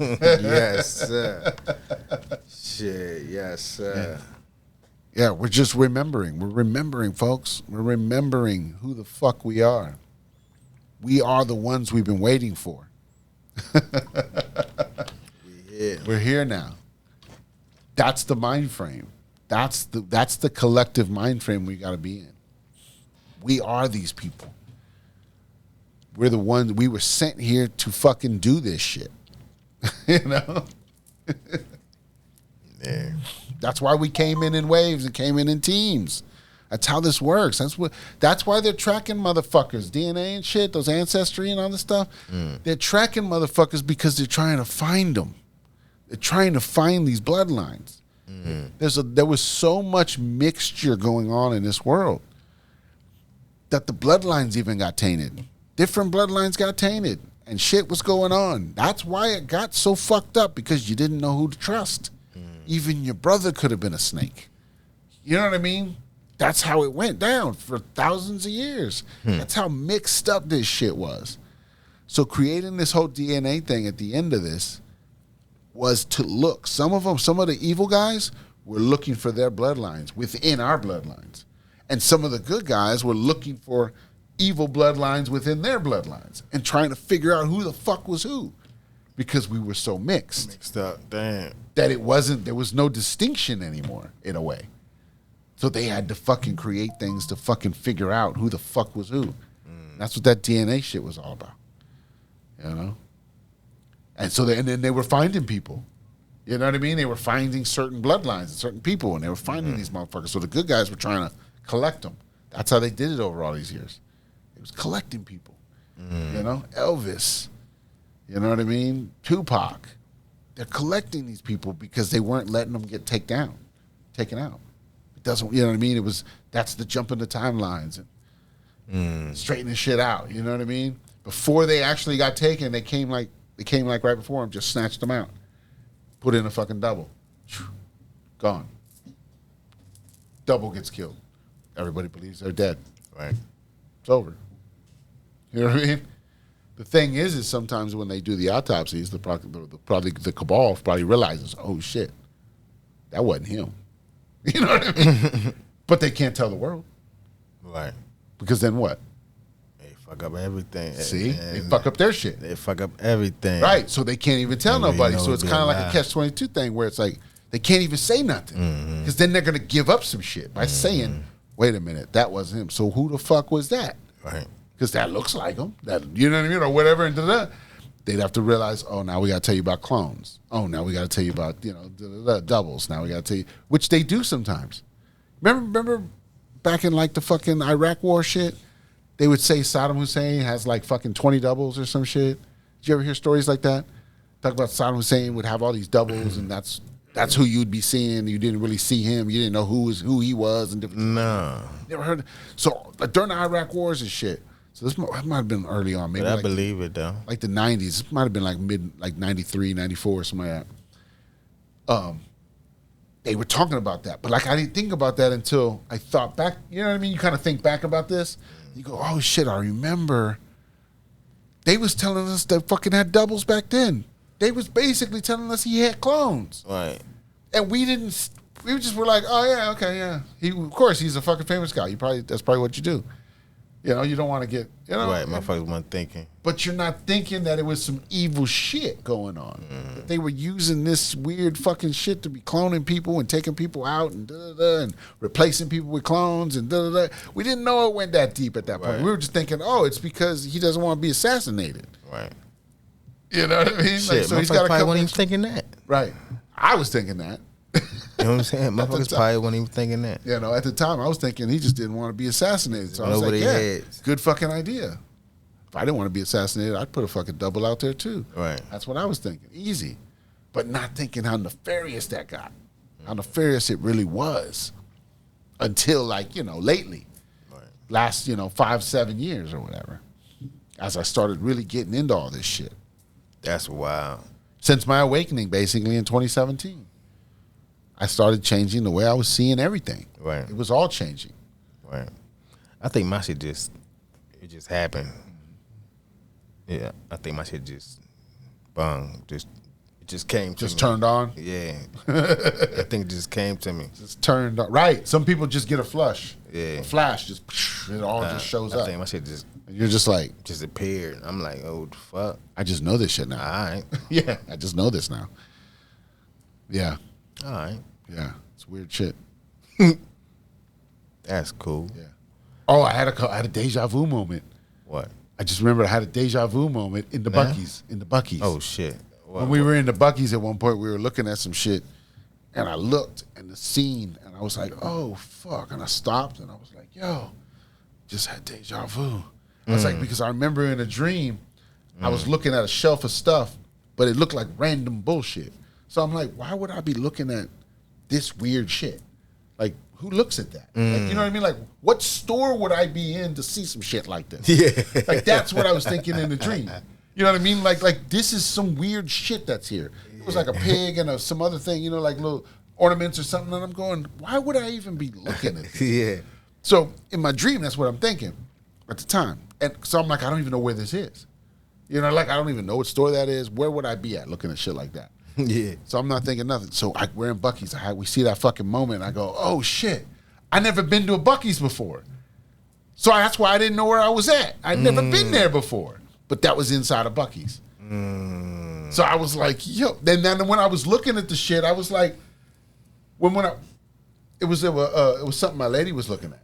Yes, sir. Shit, yes, sir. Yeah, we're just remembering. We're remembering, folks. We're remembering who the fuck we are. We are the ones we've been waiting for. We're here now. That's the mind frame. That's the collective mind frame we got to be in. We are these people. We're the ones, we were sent here to fucking do this shit. You know? Yeah. That's why we came in waves and came in teams. That's how this works. That's why they're tracking motherfuckers, DNA and shit, those ancestry and all this stuff. They're tracking motherfuckers because they're trying to find them. They're trying to find these bloodlines. There was so much mixture going on in this world that the bloodlines even got tainted. Different bloodlines got tainted and shit was going on. That's why it got so fucked up, because you didn't know who to trust. Even your brother could have been a snake. You know what I mean? That's how it went down for thousands of years. That's how mixed up this shit was. So creating this whole DNA thing at the end of this was to look. Some of the evil guys were looking for their bloodlines within our bloodlines. And some of the good guys were looking for evil bloodlines within their bloodlines and trying to figure out who the fuck was who, because we were so mixed. Mixed up, damn. That there was no distinction anymore, in a way. So they had to fucking create things to fucking figure out who the fuck was who. That's what that DNA shit was all about. You know? And so then they were finding people. You know what I mean? They were finding certain bloodlines and certain people, and they were finding these motherfuckers. So the good guys were trying to collect them. That's how they did it over all these years. It was collecting people. You know? Elvis. You know what I mean? Tupac. They're collecting these people because they weren't letting them get taken out. It doesn't, you know what I mean? That's the jump in the timelines and straightening shit out. You know what I mean? Before they actually got taken, they came like right before them, just snatched them out, put in a fucking double, gone. Double gets killed. Everybody believes they're dead. Right. It's over. You know what I mean? The thing is sometimes when they do the autopsies, the cabal probably realizes, oh shit, that wasn't him. You know what I mean? But they can't tell the world. Right. Because then what? They fuck up everything. See? They fuck up their shit. They fuck up everything. Right. So they can't even tell nobody. So it's kind of like a lie. catch-22 thing where it's like they can't even say nothing. Because then they're going to give up some shit by saying, wait a minute, that wasn't him. So who the fuck was that? Right. Because that looks like him. That, you know what I mean? Or whatever. And they'd have to realize, oh, now we got to tell you about clones. Oh, now we got to tell you about, doubles. Now we got to tell you, which they do sometimes. Remember back in like the fucking Iraq war shit? They would say Saddam Hussein has like fucking 20 doubles or some shit. Did you ever hear stories like that? Talk about Saddam Hussein would have all these doubles, and that's who you'd be seeing. You didn't really see him. You didn't know who he was. And different. No. Never heard. So during the Iraq wars and shit. So this might have been early on, maybe. But I like believe it though. Like the 90s. This might have been like 93, 94, something like that. They were talking about that. But like I didn't think about that until I thought back. You know what I mean? You kind of think back about this. You go, oh shit, I remember. They was telling us that fucking had doubles back then. They was basically telling us he had clones. Right. And we didn't, we just were like, oh yeah, okay, yeah. Of course, he's a fucking famous guy. That's probably what you do. You know, you don't want to get, Right, motherfuckers weren't thinking. But you're not thinking that it was some evil shit going on. That they were using this weird fucking shit to be cloning people and taking people out and and replacing people with clones and We didn't know it went that deep at that point. Right. We were just thinking, oh, it's because he doesn't want to be assassinated. Right. You know what I mean? Shit, So he's got a probably couple. wasn't even thinking that. Right. I was thinking that. You know what I'm saying? Motherfuckers probably wasn't even thinking that. You know, at the time, I was thinking he just didn't want to be assassinated. So I was like, yeah, good fucking idea. If I didn't want to be assassinated, I'd put a fucking double out there too. Right. That's what I was thinking. Easy. But not thinking how nefarious that got. How nefarious it really was. Until lately. Right. Last, 5-7 years or whatever. As I started really getting into all this shit. That's wild. Since my awakening, basically, in 2017. I started changing the way I was seeing everything. Right. It was all changing. Right. I think my shit just happened. Yeah. I think my shit just it just came to me. Just turned on? Yeah. I think it just came to me. Just turned on. Right. Some people just get a flush. Yeah. A flash. Just it all just shows up. I think my shit just and you're just like. Just appeared. I'm like, oh, the fuck. I just know this shit now. All right. Yeah. I just know this now. Yeah. All right. Yeah. It's weird shit. That's cool. Yeah. Oh, I had a deja vu moment. What? I just remember I had a deja vu moment in the Buc-ee's. In the Buc-ee's. Oh, shit. When we were in the Buc-ee's at one point, we were looking at some shit, and I looked and the scene, and And I was like, oh, fuck. And I stopped and I was like, yo, just had deja vu. I was like, because I remember in a dream, I was looking at a shelf of stuff, but it looked like random bullshit. So I'm like, why would I be looking at this weird shit? Like, who looks at that? Like, you know what I mean? Like, what store would I be in to see some shit like this? Yeah. Like, that's what I was thinking in the dream. You know what I mean? Like this is some weird shit that's here. It was like a pig and some other thing, you know, like little ornaments or something. And I'm going, why would I even be looking at this? Yeah. So in my dream, that's what I'm thinking at the time. And so I'm like, I don't even know where this is. You know, like I don't even know what store that is. Where would I be at looking at shit like that? Yeah. So I'm not thinking nothing. So we're in Buc-ee's. We see that fucking moment. I go, oh shit, I never been to a Buc-ee's before. So that's why I didn't know where I was at. I'd never been there before. But that was inside of Buc-ee's. So I was like, yo. Then when I was looking at the shit, I was like, it was something my lady was looking at,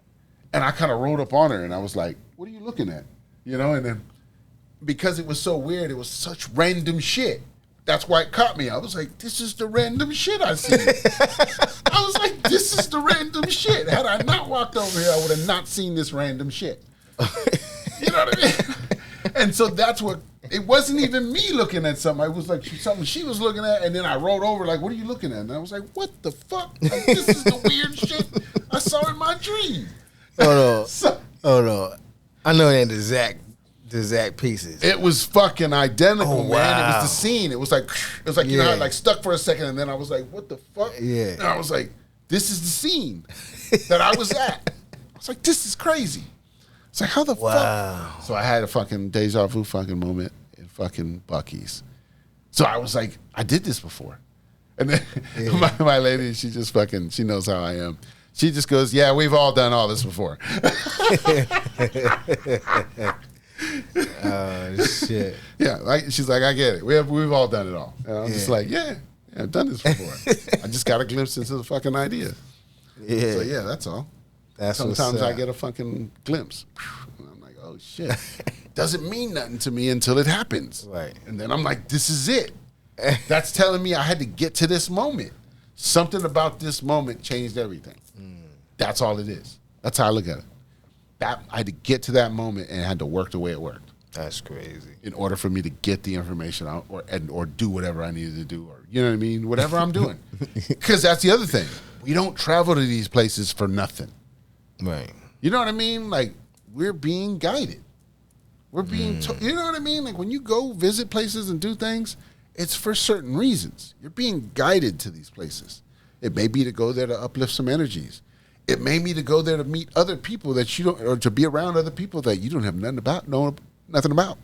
and I kind of rolled up on her, and I was like, what are you looking at? You know, and then because it was so weird, it was such random shit. That's why it caught me. I was like, this is the random shit I see. I was like, this is the random shit. Had I not walked over here, I would have not seen this random shit. You know what I mean? And so that's what, it wasn't even me looking at something. It was like something she was looking at, and then I rolled over like, what are you looking at? And I was like, what the fuck? Like, this is the weird shit I saw in my dream. Hold on. I know it ain't the exact pieces. It was fucking identical, man. Wow. It was the scene. It was like you know how it like stuck for a second, and then I was like, what the fuck? Yeah. And I was like, this is the scene that I was at. I was like, this is crazy. It's like, how the fuck? So I had a fucking deja vu fucking moment in fucking Buc-ee's. So I was like, I did this before. And then my lady, she just fucking, she knows how I am. She just goes, yeah, we've all done all this before. Oh, shit. Yeah, she's like, I get it. We've all done it all. And I'm just like, yeah, I've done this before. I just got a glimpse into the fucking idea. Yeah. So yeah, that's all. Sometimes I get a fucking glimpse. And I'm like, oh shit. Doesn't mean nothing to me until it happens. Right. And then I'm like, this is it. That's telling me I had to get to this moment. Something about this moment changed everything. That's all it is. That's how I look at it. I had to get to that moment and I had to work the way it worked. That's crazy. In order for me to get the information out or do whatever I needed to do, or you know what I mean, whatever I'm doing. Because that's the other thing. We don't travel to these places for nothing. Right. You know what I mean? Like, we're being guided. We're being you know what I mean? Like, when you go visit places and do things, it's for certain reasons. You're being guided to these places. It may be to go there to uplift some energies. It may be to go there to meet other people that you don't, or to be around other people that you don't have nothing about.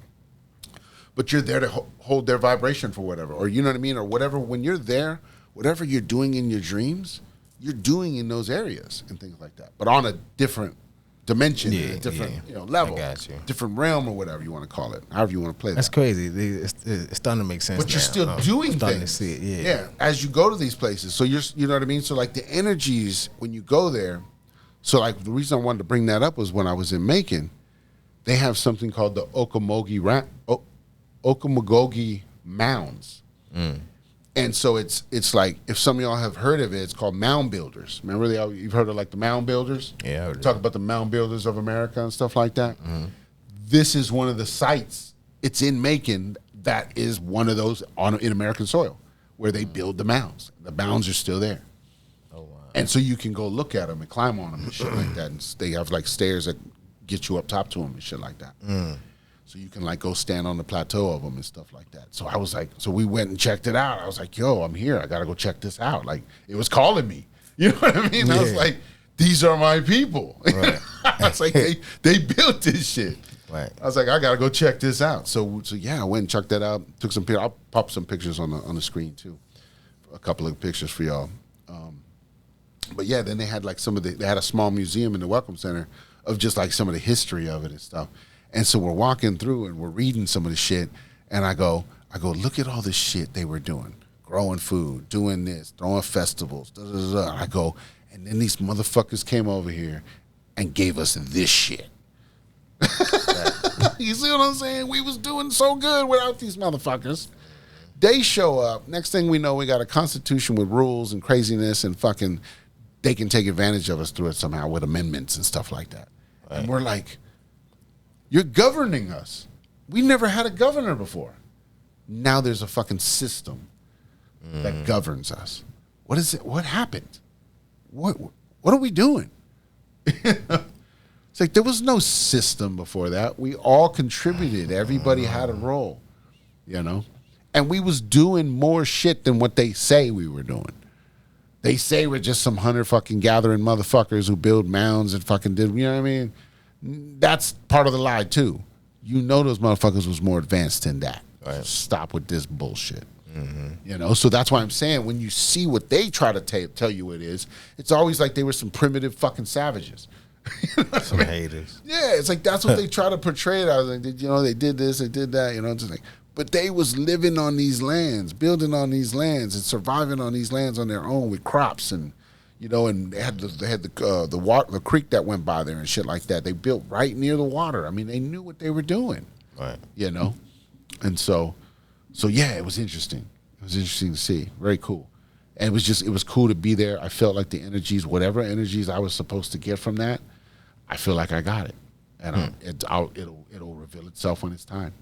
But you're there to hold their vibration for whatever, or you know what I mean, or whatever. When you're there, whatever you're doing in your dreams, you're doing in those areas and things like that. But on a different dimension, a different level, I got you. Different realm or whatever you want to call it, however you want to play that. That's crazy. It's starting to make sense. But you're still doing starting things. to see it. Yeah, as you go to these places. So you know what I mean? So like the energies when you go there, so like the reason I wanted to bring that up was when I was in Macon, they have something called the Okamogogi Mounds. And so it's like, if some of y'all have heard of it, it's called mound builders. Remember you've heard of like the mound builders? Yeah, I heard Talk about the mound builders of America and stuff like that. This is one of the sites. It's in Macon that is one of those in American soil where they build the mounds. The mounds are still there. Oh wow! And so you can go look at them and climb on them and shit like that. And they have like stairs that get you up top to them and shit like that. So you can like go stand on the plateau of them and stuff like that. So I was like, so we went and checked it out. I was like, yo, I'm here. I got to go check this out. Like, it was calling me. You know what I mean? I was like, these are my people. Right. I was like, they built this shit. Right. I was like, I got to go check this out. So yeah, I went and checked that out. Took some pictures. I'll pop some pictures on the screen too. A couple of pictures for y'all. But yeah, then they had like they had a small museum in the Welcome Center of just like some of the history of it and stuff. And so we're walking through and we're reading some of the shit, and I go, look at all this shit they were doing, growing food, doing this, throwing festivals, da, da, da. I go, and then these motherfuckers came over here and gave us this shit. You see what I'm saying? We was doing so good without these motherfuckers. They show up. Next thing we know, we got a constitution with rules and craziness and fucking they can take advantage of us through it somehow with amendments and stuff like that. Right. And we're like, you're governing us. We never had a governor before. Now there's a fucking system that governs us. What is it? What happened? What are we doing? It's like there was no system before that. We all contributed. Everybody had a role, you know? And we was doing more shit than what they say we were doing. They say we're just some hunter fucking gathering motherfuckers who build mounds and fucking did, you know what I mean? That's part of the lie too. You know those motherfuckers was more advanced than that. Right. Stop with this bullshit. You know, so that's why I'm saying when you see what they try to tell you it is, it's always like they were some primitive fucking savages. You know some haters. Yeah, it's like that's what they try to portray it as. Like, you know, they did this, they did that. You know, just like, but they was living on these lands, building on these lands, and surviving on these lands on their own with crops and, you know, and they had the water, the creek that went by there and shit like that. They built right near the water. I mean, they knew what they were doing. Right. You know, and so yeah, it was interesting. It was interesting to see. Very cool. And it was cool to be there. I felt like the energies, whatever energies I was supposed to get from that, I feel like I got it. And it'll reveal itself when it's time.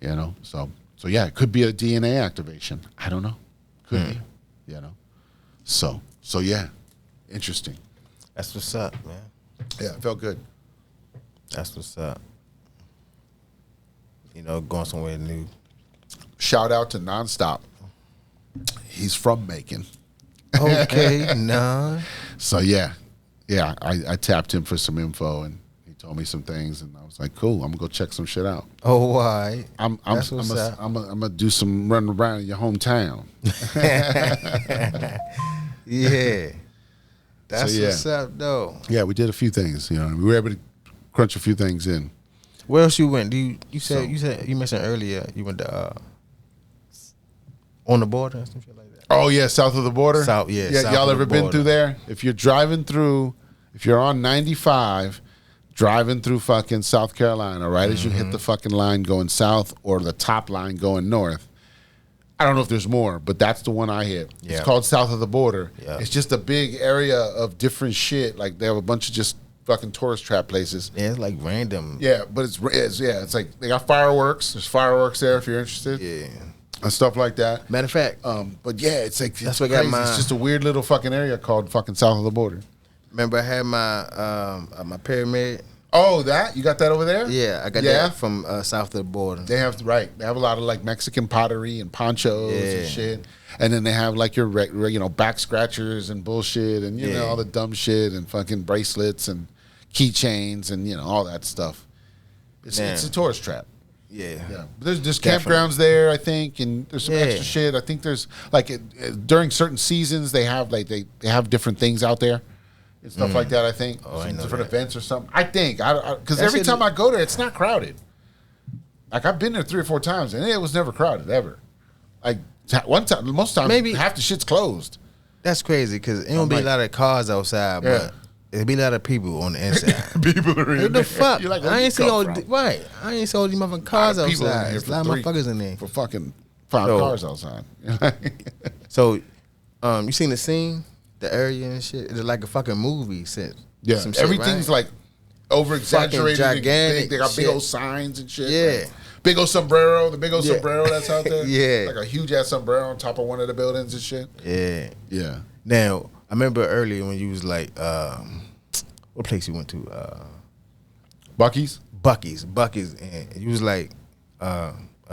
You know? So yeah, it could be a DNA activation. I don't know. Could be. You know? So yeah. Interesting. That's what's up, man. Yeah, it felt good. That's what's up. You know, going somewhere new. Shout out to Nonstop. He's from Macon. Okay, nah. So yeah, I tapped him for some info and he told me some things and I was like, cool, I'm gonna go check some shit out. Oh, why? I'm gonna do some running around in your hometown. Yeah, that's what's up, though. Yeah, we did a few things. You know, we were able to crunch a few things in. Where else you went? You mentioned earlier you went to on the border and some shit like that. Oh yeah, south of the border. South y'all ever been through there? If you're on 95, driving through fucking South Carolina, right as you hit the fucking line going south or the top line going north. I don't know if there's more, but that's the one I hit. Yeah. It's called South of the Border. Yeah. It's just a big area of different shit. Like they have a bunch of just fucking tourist trap places. Yeah, it's like random. Yeah, but it's like they got fireworks. There's fireworks there if you're interested. Yeah. And stuff like that. Matter of fact. But yeah, it's like that's what got my. It's just a weird little fucking area called fucking South of the Border. Remember I had my pyramid. Oh, you got that over there? Yeah, I got that from south of the border. They have a lot of like Mexican pottery and ponchos and shit. And then they have like your back scratchers and bullshit and you know all the dumb shit and fucking bracelets and keychains and you know all that stuff. It's a tourist trap. Yeah. But there's campgrounds there, I think, and there's some extra shit. I think there's like during certain seasons they have like they have different things out there. And stuff like that, I think. Some different events or something. I think. Because every time I go there, it's not crowded. Like, I've been there 3 or 4 times, and it was never crowded, ever. Like, one time, most times, maybe half the shit's closed. That's crazy, because it don't be a lot of cars outside, but it'll be a lot of people on the inside. People are in what the fuck? You're like, I ain't see all these motherfucking cars outside. There's a lot of motherfuckers in there. For fucking 5 cars outside. So, you seen the scene? The area and shit. It's like a fucking movie set. Yeah, some shit, everything's like over exaggerated, gigantic. They got big old signs and shit. Yeah, like big old sombrero, the big old sombrero that's out there. Yeah, like a huge ass sombrero on top of one of the buildings and shit. Yeah. Now I remember earlier when you was like, what place you went to? Buc-ee's, and you was like,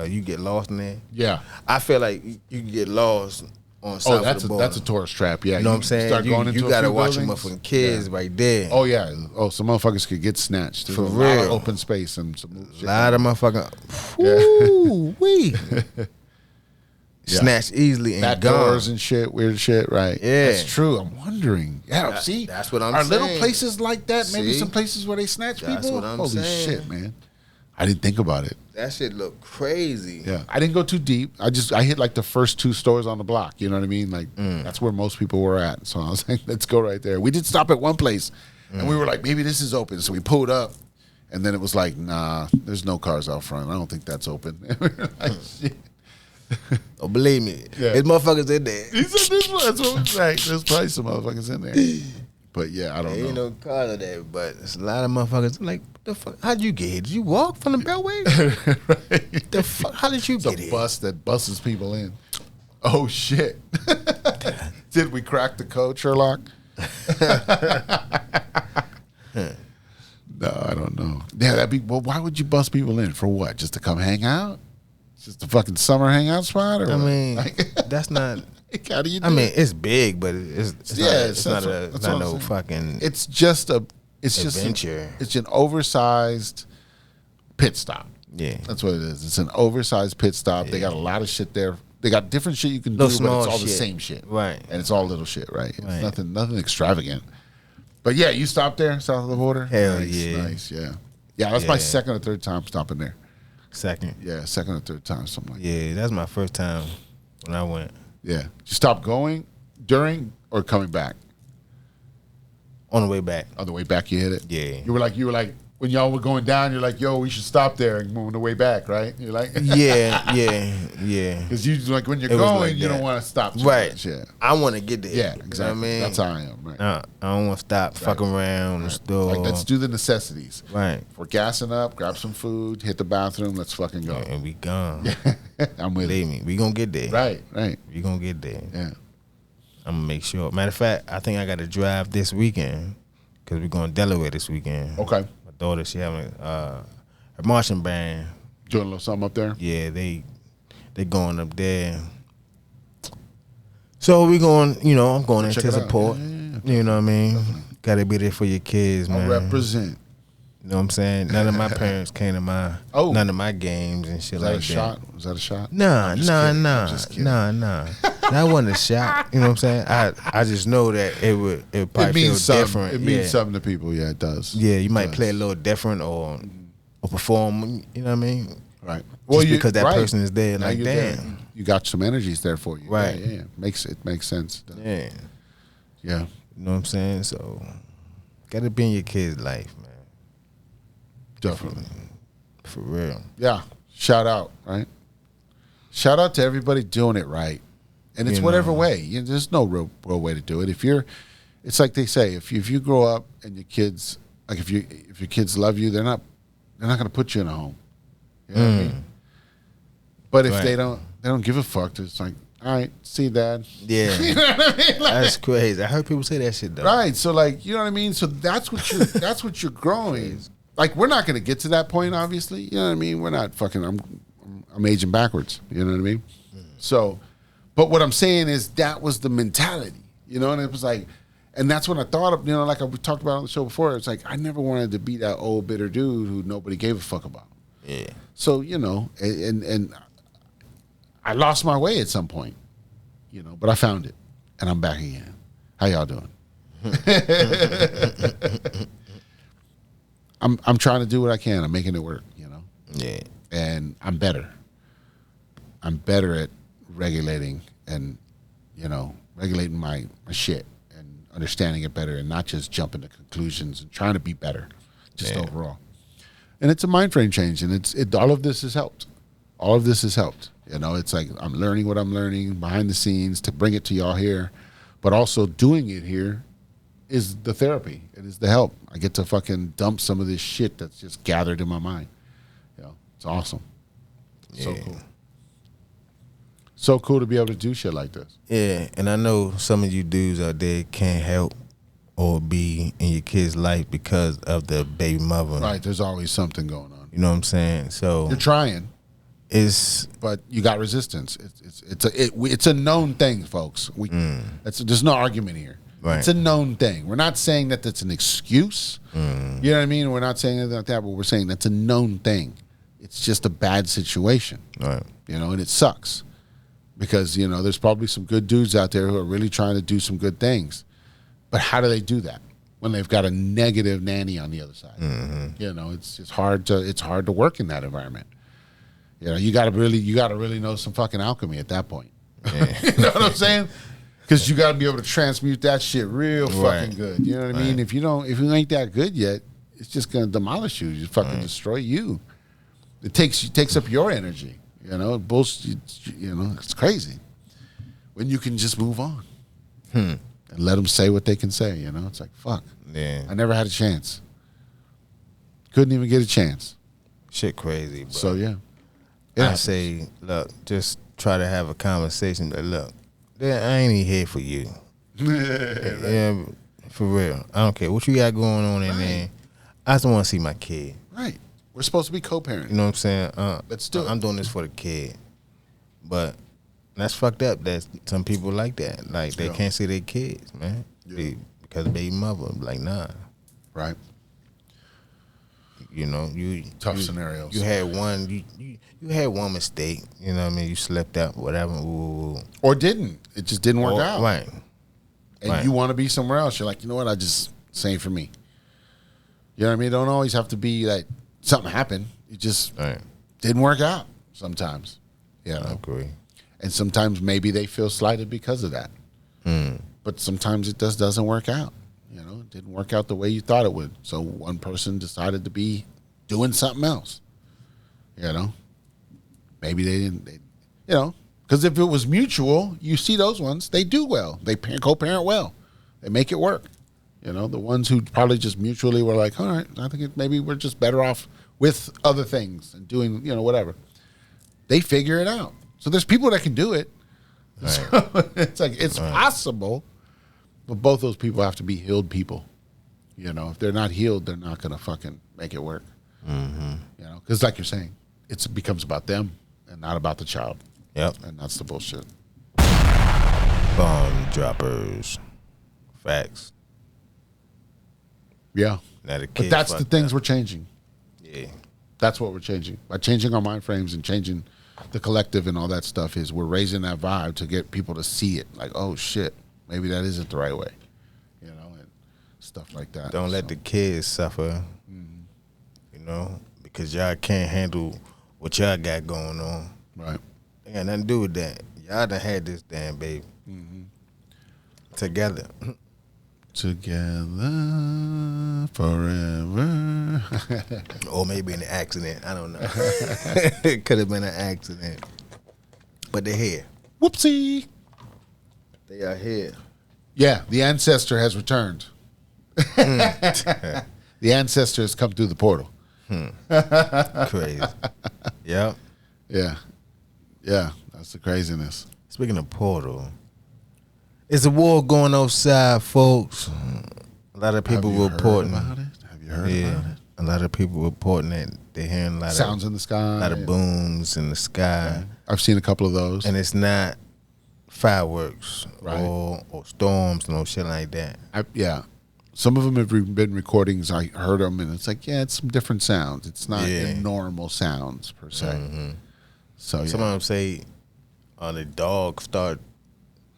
you get lost in there. Yeah, I feel like you can get lost. On south of the border. That's a tourist trap. Yeah, you know what I'm saying. You gotta watch them motherfucking kids right there. Oh yeah. Oh, some motherfuckers could get snatched. There's for real. Lot of open space and some shit. A lot of motherfucking. Ooh wee. Snatched easily and back gone. Doors and shit, weird shit. Right. Yeah, that's true. I'm wondering. Yeah. See, that's what I'm saying. Are little places like that? Maybe some places where they snatch people. That's what I'm Holy saying. Shit, man. I didn't think about it. That shit look crazy. Yeah, I didn't go too deep. I hit like the first 2 stores on the block. You know what I mean? Like that's where most people were at. So I was like, let's go right there. We did stop at one place, and we were like, maybe this is open. So we pulled up, and then it was like, nah, there's no cars out front. I don't think that's open. Like, shit. Don't believe me. Yeah. There's motherfuckers in there. He said this one. That's what I'm saying. There's probably some motherfuckers in there. But yeah, I don't Ain't know. no cars of that, but it's a lot of motherfuckers like, what the fuck? How'd you get here? Did you walk from the Beltway? Right. The fuck? How did you It's get a here? bus that buses people in. Oh shit! Did we crack the code, Sherlock? No, I don't know. Yeah, that'd be. Well, why would you bus people in for what? Just to come hang out? Just a fucking summer hangout spot? Or I what? mean, Like, that's not. how do you? Do I mean, it? it's big, but it's Yeah, not, it's- it's not that's what no I'm saying. fucking. It's just a. It's Adventure. just. It's an oversized pit stop. Yeah. That's what it is. It's an oversized pit stop. They got a lot of shit there. They got different shit you can Little do, but small it's all the shit. same shit. Right. And it's all little shit, right? It's Right. nothing extravagant. But yeah, you stopped there, south of the border? Hell nice, yeah. Nice, yeah. Yeah, that's my Yeah. second or third time stopping there. Second. Yeah, second or third time, something like that. Yeah, that's my first time when I went. Yeah. You stopped going during or coming back? On the way back. On the way back, you hit it? Yeah. You were like, when y'all were going down, you're like, yo, we should stop there and move on the way back, right? You're like, Yeah. Because you like when you're It was going, like you don't that. want to stop. too Right. much, Yeah. I want to get there. Yeah, You know exactly. what I mean? That's how I am. Right. I don't want to stop fucking around the store. Like, let's do the necessities. Right. If we're gassing up, grab some food, hit the bathroom, let's fucking go. And we gone. I'm with Believe you. me, we gonna get there. Right. We gonna get there. Yeah. I'm gonna make sure. Matter of fact, I think I got to drive this weekend because we're going to Delaware this weekend. Okay. My daughter, she having her marching band. Doing a little something up there? Yeah, they going up there. So we going, I'm going in Check to it out. support. Yeah. You know what I mean? Got to be there for your kids, man. I represent. You know what I'm saying? None of my parents came to none of my games and shit Was that like a shot? Was that a shot? Nah. I'm just kidding. That wasn't a shot. You know what I'm saying? I just know that it probably It feel means something. different. It means yeah. something to people. Yeah, it does. Yeah, you might It play a does. little different or perform. You know what I mean? Right. Because that person is there, Now like you're damn. there. You got some energies there for you. Right. Yeah. It makes sense. Yeah, Yeah. you know what I'm saying? So, got to be in your kid's life, man. Definitely. For real. Yeah. Shout out, right? Shout out to everybody doing it right. And it's You whatever know. way. There's no real way to do it. It's like they say, if you grow up and your kids, like if your kids love you, they're not going to put you in a home. You know what I mean? But if Right. they don't give a fuck, it's like, all right, see, Dad. Yeah, You know what I mean? Like, that's crazy. I heard people say that shit though. right. So like, you know what I mean? So that's what you're growing. Like, we're not going to get to that point, obviously. You know what I mean? We're not fucking. I'm aging backwards. You know what I mean? So, but what I'm saying is that was the mentality. You know, and it was like, and that's when I thought of. You know, like we talked about on the show before. It's like I never wanted to be that old bitter dude who nobody gave a fuck about. Yeah. So and I lost my way at some point. You know, but I found it, and I'm back again. How y'all doing? I'm trying to do what I can. I'm making it work, you know. Yeah. And I'm better. I'm better at regulating and, regulating my shit and understanding it better and not just jumping to conclusions and trying to be better, just Yeah. overall. And it's a mind frame change, and all of this has helped. All of this has helped. You know, it's like I'm learning what I'm learning behind the scenes to bring it to y'all here, but also doing it here is the therapy. It is the help. I get to fucking dump some of this shit that's just gathered in my mind. You know, it's awesome. So Yeah. cool. So cool to be able to do shit like this. Yeah, and I know some of you dudes out there can't help or be in your kid's life because of the baby mother. Right. There's always something going on. You know what I'm saying? So You're trying, it's but you got resistance. It's a known thing, folks. There's no argument here. Right. It's a known thing. We're not saying that that's an excuse. You know what I mean? We're not saying anything like that, but we're saying that's a known thing. It's just a bad situation. right. You know, and it sucks because, there's probably some good dudes out there who are really trying to do some good things. But how do they do that when they've got a negative nanny on the other side? You know, it's hard to work in that environment. You got to really know some fucking alchemy at that point. You know what I'm saying? Because you got to be able to transmute that shit real fucking Right. good. You know what I mean? If you ain't that good yet, it's just gonna demolish you. Just fucking destroy you. It takes up your energy. You know, bullshit. You know, it's crazy when you can just move on and let them say what they can say. You know, it's like fuck. Yeah. I never had a chance. Couldn't even get a chance. Shit crazy, bro. So yeah. I say, look, just try to have a conversation. But look, I ain't even here for you. Yeah, for real. I don't care what you got going on in there. I just want to see my kid. Right. We're supposed to be co-parents. You know what I'm saying? Let's do it. I'm doing this for the kid. But that's fucked up that some people like that. Like, they can't see their kids, man. Yeah. Because of baby mother. Like, nah. Right. You know, Tough scenarios. You had one, you had one mistake. You know what I mean? You slipped up, whatever. Ooh. Or didn't. It just didn't work out. Right. And you want to be somewhere else. You're like, you know what? This ain't for me. You know what I mean? It don't always have to be like something happened. It just didn't work out sometimes. You know? I agree. And sometimes maybe they feel slighted because of that. But sometimes it doesn't work out. You know, it didn't work out the way you thought it would. So one person decided to be doing something else. You know, maybe they didn't. You know, because if it was mutual, you see those ones, they do well. They co-parent well. They make it work. You know, the ones who probably just mutually were like, all right, I think maybe we're just better off with other things and doing, you know, whatever. They figure it out. So there's people that can do it. Right. So it's like, it's possible, but both those people have to be healed people. You know, if they're not healed, they're not going to fucking make it work. You know, because like you're saying, it becomes about them and not about the child. Yep. And that's the bullshit. Bomb droppers. Facts. Yeah. But that's the things we're changing. Yeah. That's what we're changing. By changing our mind frames and changing the collective and all that stuff is we're raising that vibe to get people to see it. Like, oh, shit, maybe that isn't the right way. You know, and stuff like that. Don't let the kids suffer, you know, because y'all can't handle what y'all got going on. Right. Ain't got nothing to do with that. Y'all done had this damn baby. Together. Together forever. Or maybe an accident. I don't know. It could have been an accident. But they're here. Whoopsie. They are here. Yeah, the ancestor has returned. The ancestor has come through the portal. Crazy. Yep. Yeah. Yeah, that's the craziness. Speaking of portal, it's a war going outside, folks. A lot of people reporting. Have you heard about it? A lot of people reporting that they're hearing a lot sounds in the sky. A lot of booms in the sky. Yeah. I've seen a couple of those. And it's not fireworks right. or storms, no shit like that. Yeah. Some of them have been recordings. I heard them, and it's like, yeah, it's some different sounds. It's not normal sounds, per se. So, some of them say the dogs start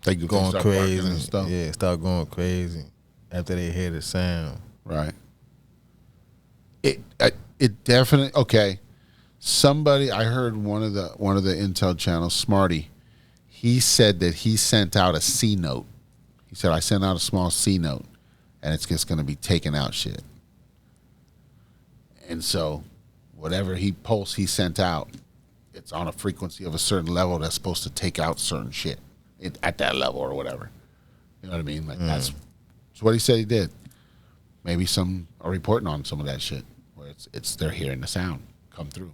they going start crazy. And stuff. Yeah, start going crazy after they hear the sound. Right. It definitely okay. Somebody I heard one of the Intel channels, Smarty. He said that he sent out a C note. He said I sent out a small C note, and it's just going to be taking out shit. And so, whatever he sent out, it's on a frequency of a certain level that's supposed to take out certain shit at that level or whatever. You know what I mean? Like that's what he said he did. Maybe some are reporting on some of that shit where it's they're hearing the sound come through.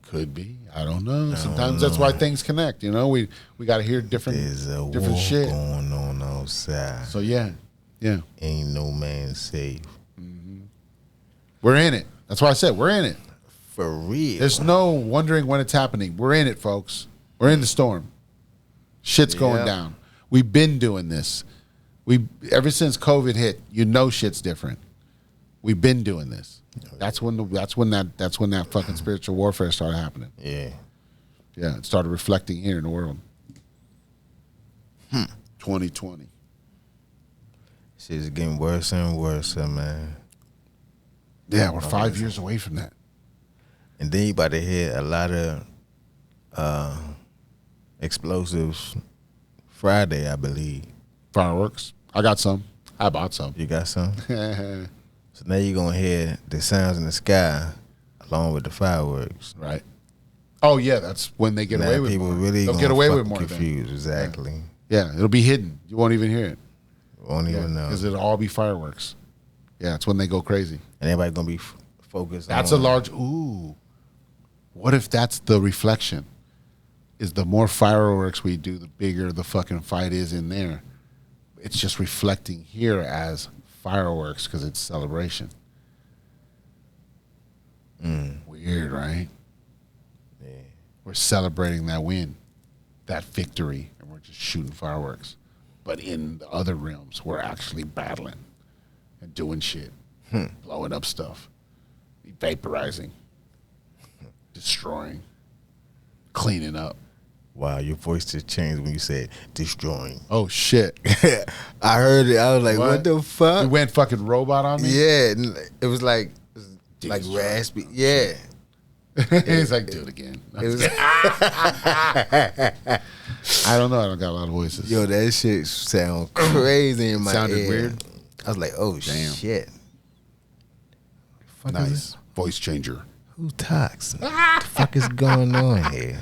Could be. I don't know. Sometimes that's why things connect. You know, we got to hear different war shit going on outside. So yeah. Ain't no man safe. We're in it. That's why I said we're in it. For real. There's no wondering when it's happening. We're in it, folks. We're in the storm. Shit's going down. We've been doing this. Ever since COVID hit, you know shit's different. We've been doing this. That's when that fucking spiritual warfare started happening. Yeah. Yeah, it started reflecting here in the world. 2020. Shit's getting worse and worse, man. Yeah, we're 5 years away from that. And then you about to hear a lot of explosives Friday, I believe. Fireworks. I got some. I bought some. You got some? So now you're going to hear the sounds in the sky along with the fireworks. Right. Oh yeah, that's when they get Now away with people more. really They'll gonna get away with fucking more. confused. Exactly. Yeah, it'll be hidden. You won't even hear it. Won't even know. Because it'll all be fireworks. Yeah, it's when they go crazy. And everybody gonna be focused. That's on a large. Ooh, what if that's the reflection? Is the more fireworks we do, the bigger the fucking fight is in there. It's just reflecting here as fireworks because it's celebration. Weird, right? Yeah. We're celebrating that win, that victory, and we're just shooting fireworks. But in the other realms, we're actually battling and doing shit, blowing up stuff, vaporizing, destroying, cleaning up. Wow, your voice just changed when you said destroying. Oh shit! I heard it. I was like, what the fuck? You went fucking robot on me. Yeah, it was like raspy. Yeah. He's like, do it again. It was I don't know. I don't got a lot of voices. yo, that shit sound crazy in my Sounded ear. weird? I was like, oh Damn. shit. Fuck is Nice voice changer. Who talks? What the fuck is going on here?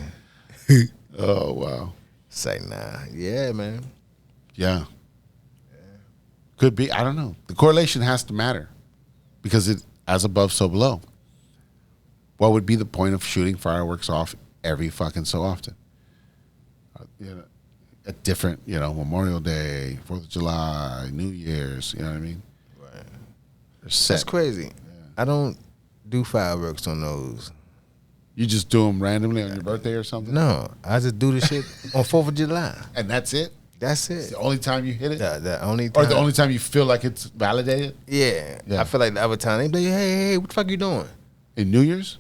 Oh wow. Say nah. Yeah, man. Yeah. Could be. I don't know. The correlation has to matter because it as above, so below. What would be the point of shooting fireworks off every fucking so often? At different, Memorial Day, 4th of July, New Year's, you know what I mean? Right. They're set. That's crazy. I don't do fireworks on those. You just do them randomly on your birthday or something? No, I just do the shit on 4th of July. And that's it? That's It's it. the only time you hit it? The only time. Or the only time you feel like it's validated? Yeah. Yeah. I feel like the other time they be like, hey, what the fuck you doing? In New Year's?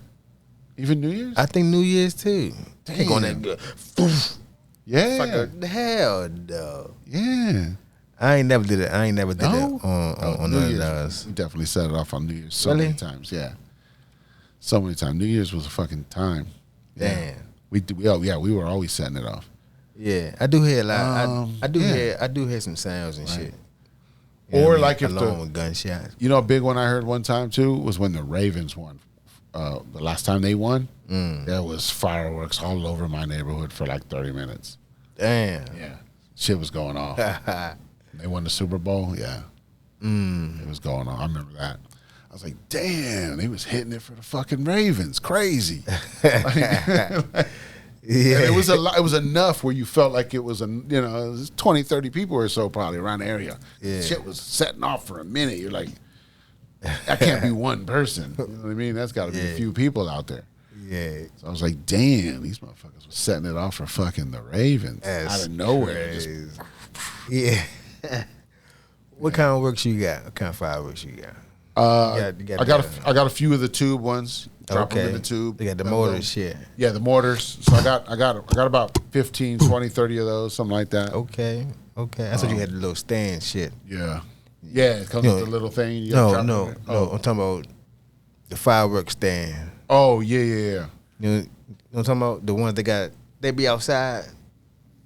Even New Year's? I think New Year's too. Ain't going that good. Yeah. Fuck the hell no. Yeah. I ain't never did it. I ain't never did No? it on New none of Year's. those. We definitely set it off on New Year's so Really? many times. Yeah. So many times. New Year's was a fucking time. Yeah. Damn. We were always setting it off. Yeah, I do hear a lot. I do yeah. hear some sounds and shit. Or like if along the- with gunshots. You know, a big one I heard one time too was when the Ravens won. The last time they won, there was fireworks all over my neighborhood for like 30 minutes. Damn. Yeah. Shit was going off. They won the Super Bowl. Yeah. It was going on. I remember that. I was like, damn, they was hitting it for the fucking Ravens. Crazy. Yeah. And it was it was enough where you felt like it was it was 20, 30 people or so probably around the area. Yeah. Shit was setting off for a minute. You're like, that can't be one person. You know what I mean? That's got to be a Yeah. few people out there. Yeah. So I was like, damn, these motherfuckers was setting it off for fucking the Ravens That's out of nowhere. crazy. Yeah. What kind of works you got? What kind of fireworks you got? You got I got a few of the tube ones. Drop them in the tube. They got the Let motor them- shit. Yeah, the mortars. So I got about 15, 20, 30 of those, something like that. Okay. I thought you had the little stand shit. Yeah. Yeah, it comes You know, with the little thing. You gotta drop No. it in there. I'm talking about the fireworks stand. Oh, yeah. You know what I'm talking about? The ones they be outside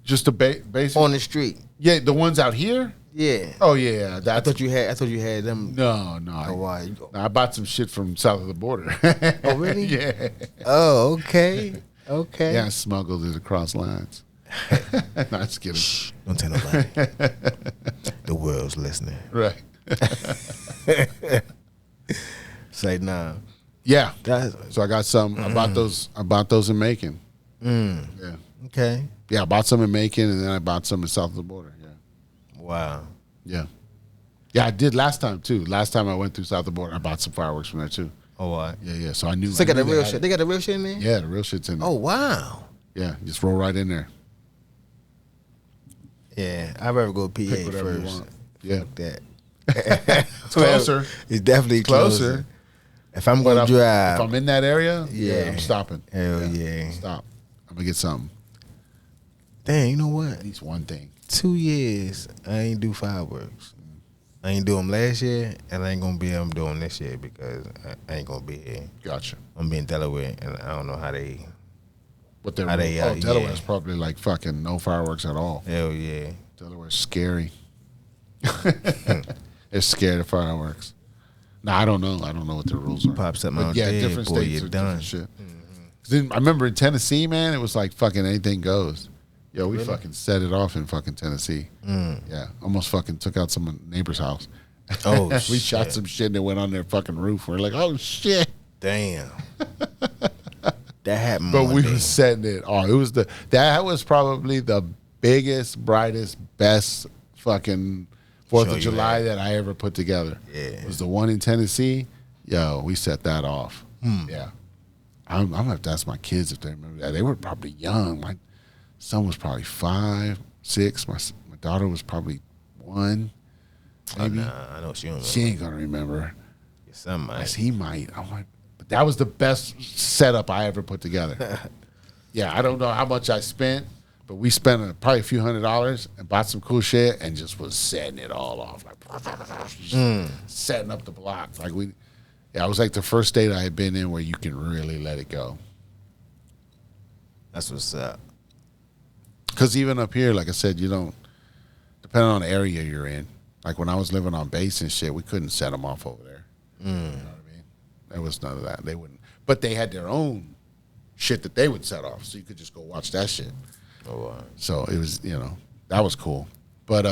Just the basic. on the street. Yeah, the ones out here. Yeah. Oh yeah, I that's thought you had them. no. Oh, why? I bought some shit from south of the border. Oh, really? Yeah. Oh, okay. Yeah, I smuggled it across lines. No, just kidding. Shh, don't tell nobody. The world's listening. Right. Say nah. Yeah. That's So I got some. I bought those in Macon. Yeah. okay. Yeah, I bought some in Macon, and then I bought some in south of the border. Yeah. Wow. Yeah. Yeah, I did last time too. Last time I went through south of the border, I bought some fireworks from there too. Oh, what? Yeah. So I knew. So they got I the knew real had shit. it. They got the real shit in there. Yeah, the real shit's in there. Oh, wow. Yeah, just roll right in there. Yeah, I'd rather go PA Pick whatever you first. want. Yeah. Fuck that. It's closer. It's definitely closer. If I'm But gonna drive, if I'm in that area, yeah, Yeah. I'm stopping. hell yeah. Stop. I'm gonna get something. Dang, you know what? At least one thing. 2 years I ain't do fireworks. I ain't do them last year, and I ain't gonna be able to do them this year because I ain't gonna be here. Gotcha. I'm being Delaware, and I don't know how they. But they're How they, Delaware's yeah. probably like fucking no fireworks at all. Hell yeah. Delaware's scary. They're scared of fireworks. No, I don't know. I don't know what the rules are. Pop something But out yeah, there, different boy, states you're are done. different shit. Then I remember in Tennessee, man, it was like fucking anything goes. Yo, we fucking set it off in fucking Tennessee. Yeah, almost fucking took out some neighbor's house. Oh, we shit. shot some shit that went on their fucking roof. We're like, oh shit. Damn. That happened. But one we day. were setting it off. It was that was probably the biggest, brightest, best fucking 4th Sure of you July had. that I ever put together. Yeah. It was the one in Tennessee. Yo, we set that off. Yeah. I'm gonna have to ask my kids if they remember that. They were probably young. My son was probably 5, 6. My daughter was probably 1. Maybe. Oh, nah, I know she don't She ain't gonna remember. Your son might. Yes, he might. I'm like, but that was the best setup I ever put together. Yeah, I don't know how much I spent, but we spent probably a few $100s and bought some cool shit and just was setting it all off, like setting up the block. Like it was like the first state I had been in where you can really let it go. That's what's up. Because even up here, like I said, you don't, depending on the area you're in. Like when I was living on base and shit, we couldn't set them off over there. You know what I mean? There was none of that. They wouldn't. But they had their own shit that they would set off, so you could just go watch that shit. Oh, wow. So it was, that was cool. But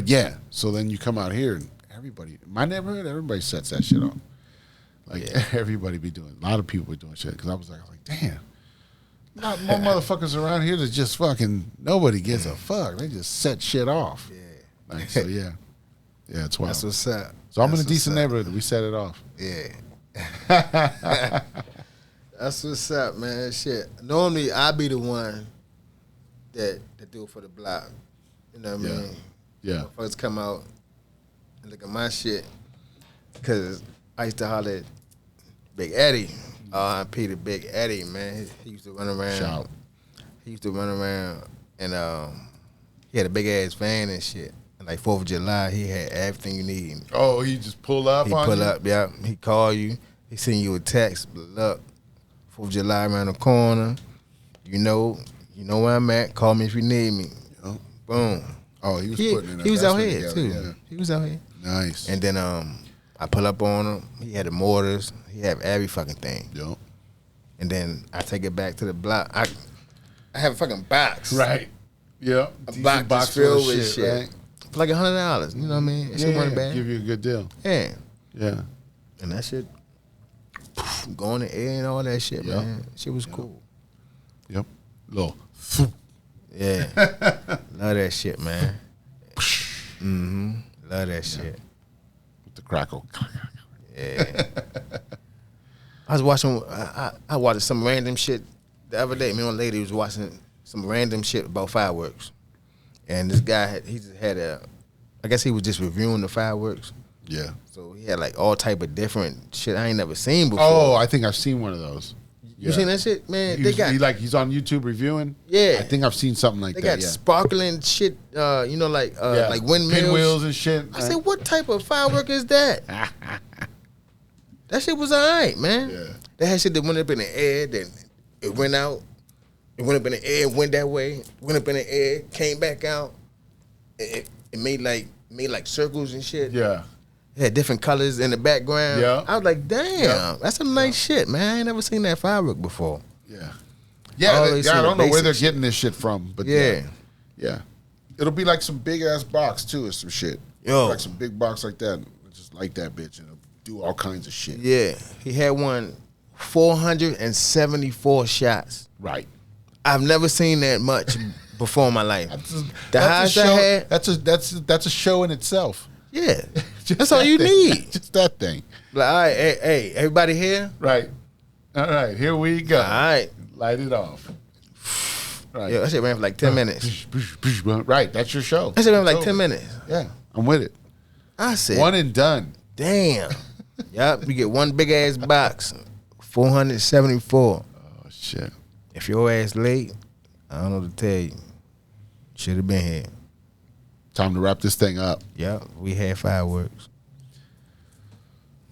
yeah. So then you come out here and everybody, my neighborhood, everybody sets that shit off. Like everybody be doing. A lot of people were doing shit because I was like, damn. Not more motherfuckers around here that just fucking nobody gives a fuck. They just set shit off. Yeah. Like, so yeah, it's wild. That's what's up. So I'm in a That's decent what's up. neighborhood. We set it off. Yeah. That's what's up, man. Shit. Normally, I be the one that do it for the block. You know what I mean? Yeah. Motherfuckers come out and look at my shit. Because I used to holler at Big Eddie. R.I.P. to Big Eddie, man. He used to run around. Shout. He used to run around and he had a big ass van and shit. And like 4th of July, he had everything you need. Oh, he just pull up He on pull you? up, yeah. He call you. He send you a text. Look, 4th of July around the corner. You know where I'm at. Call me if you need me. Yep. Boom. Oh, he was putting in He was out investment here together, too. He was out here. Yeah. Nice. And then I pull up on him. He had the mortars. He had every fucking thing. Yep. And then I take it back to the block. I have a fucking box. Right. Yep. A Decent box filled with shit. right? For like $100. You know what I mean? That shit wasn't bad. Give you a good deal. Yeah. Yeah. And that shit going in the air and all that shit, Yep. man. Shit was cool. Yep. Little. Yeah. Love that shit, man. Love that shit. With the crackle. Yeah. I was watching, I watched some random shit the other day. Me and one lady was watching some random shit about fireworks. And this guy, he just had I guess he was just reviewing the fireworks. Yeah. So he had like all type of different shit I ain't never seen before. Oh, I think I've seen one of those. You seen that shit? Man, He's he's on YouTube reviewing. Yeah. I think I've seen something like they that. got Yeah. sparkling shit, like windmills. Pinwheels and shit. I said, what type of firework is that? That shit was all right, man. Yeah. They had shit that went up in the air, then it went out. It went up in the air, went that way, went up in the air, came back out. It made like circles and shit. Yeah. It had different colors in the background. Yeah. I was like, damn, Yeah. that's some nice shit, man. I ain't never seen that firework before. Yeah. Yeah. Always I see the don't know where basic they're shit. getting this shit from, but Yeah. yeah. It'll be like some big ass box too, or some shit. Yo. Like some big box like that. Just like that bitch, and it'll do all kinds of shit. Yeah. He had one 474 shots. Right. I've never seen that much before in my life. The That's a highest I show. had, That's a show in itself. yeah. Just That's all that you thing. need. Just that thing. Like, all right, hey, everybody here? Right. All right. Here we go. All right. Light it off. Right. Yeah, that shit ran for like 10 minutes. Right. That's your show. That shit ran for like It's 10 over. minute. Yeah. I'm with it. I said, One and done. damn. Yup, you get one big ass box, 474. Oh shit. If your ass late, I don't know what to tell you. Should have been here. Time to wrap this thing up. Yup, we had fireworks.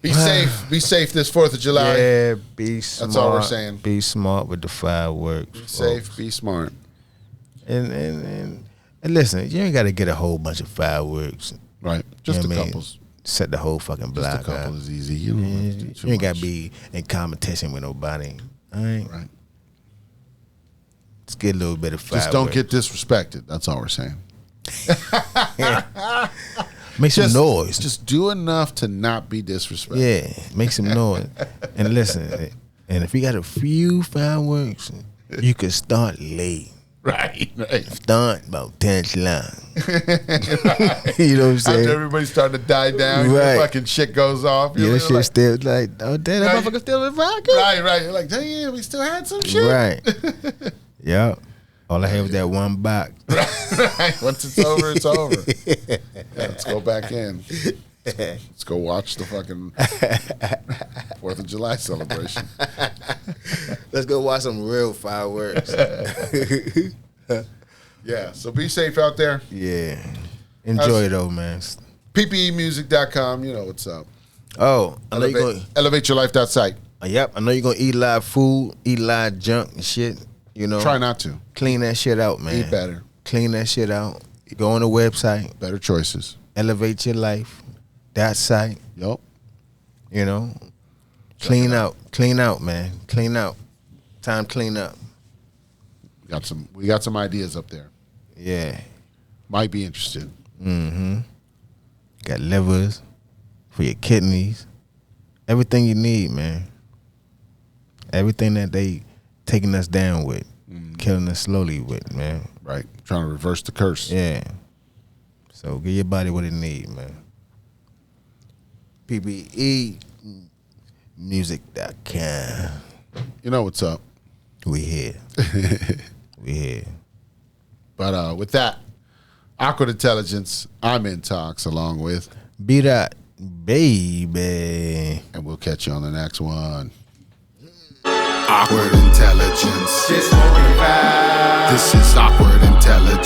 Be safe. Be safe this 4th of July. Yeah, be smart. That's all we're saying. Be smart with the fireworks. Be safe. folks. Be smart. And listen, you ain't got to get a whole bunch of fireworks. Right. Just You know a what I mean? couples. Set the whole fucking block Just a couple up. is easy. You don't have to do too You ain't got much. to be in competition with nobody. All right. Right. Let's get a little bit of fireworks. Just don't get disrespected. That's all we're saying. Make some noise. Just do enough to not be disrespectful. Yeah, make some noise. And listen, and if you got a few fireworks, you can start late. Right. Start about 10 o'clock. You know what I'm saying? After everybody's starting to die down, Right. your fucking shit goes off. Yeah, You're that shit like, still like, oh damn, that motherfucker still in vodka. right. You're like, damn, we still had some shit. Right. Yeah. All I had was that one box. Right. Once it's over, it's over. Yeah, let's go back in. Let's go watch the fucking 4th of July celebration. Let's go watch some real fireworks. Yeah, so be safe out there. Yeah. Enjoy though, man. PPEmusic.com, you know what's up. Oh, I know you're going. ElevateYourLife.site. Yep, I know you're gonna eat live food, eat live junk and shit. You know, Try not to. clean that shit out, man. Eat better. Clean that shit out. Go on the website, Better choices. Elevate Your Life. That site, Yup. you know, clean out, man, clean out. Time to clean up. We got some ideas up there. Yeah. Might be interested. Got livers for your kidneys. Everything you need, man. Everything that they taking us down with, killing us slowly with, man. Right. Trying to reverse the curse. Yeah. So give your body what it need, man. ppeintox.com. You know what's up. We here. We here. But with that, Awkward Intelligence, I'm Intox along with, BDot, baby. and we'll catch you on the next one. Awkward Intelligence. Just smoking fast. This is Awkward Intelligence.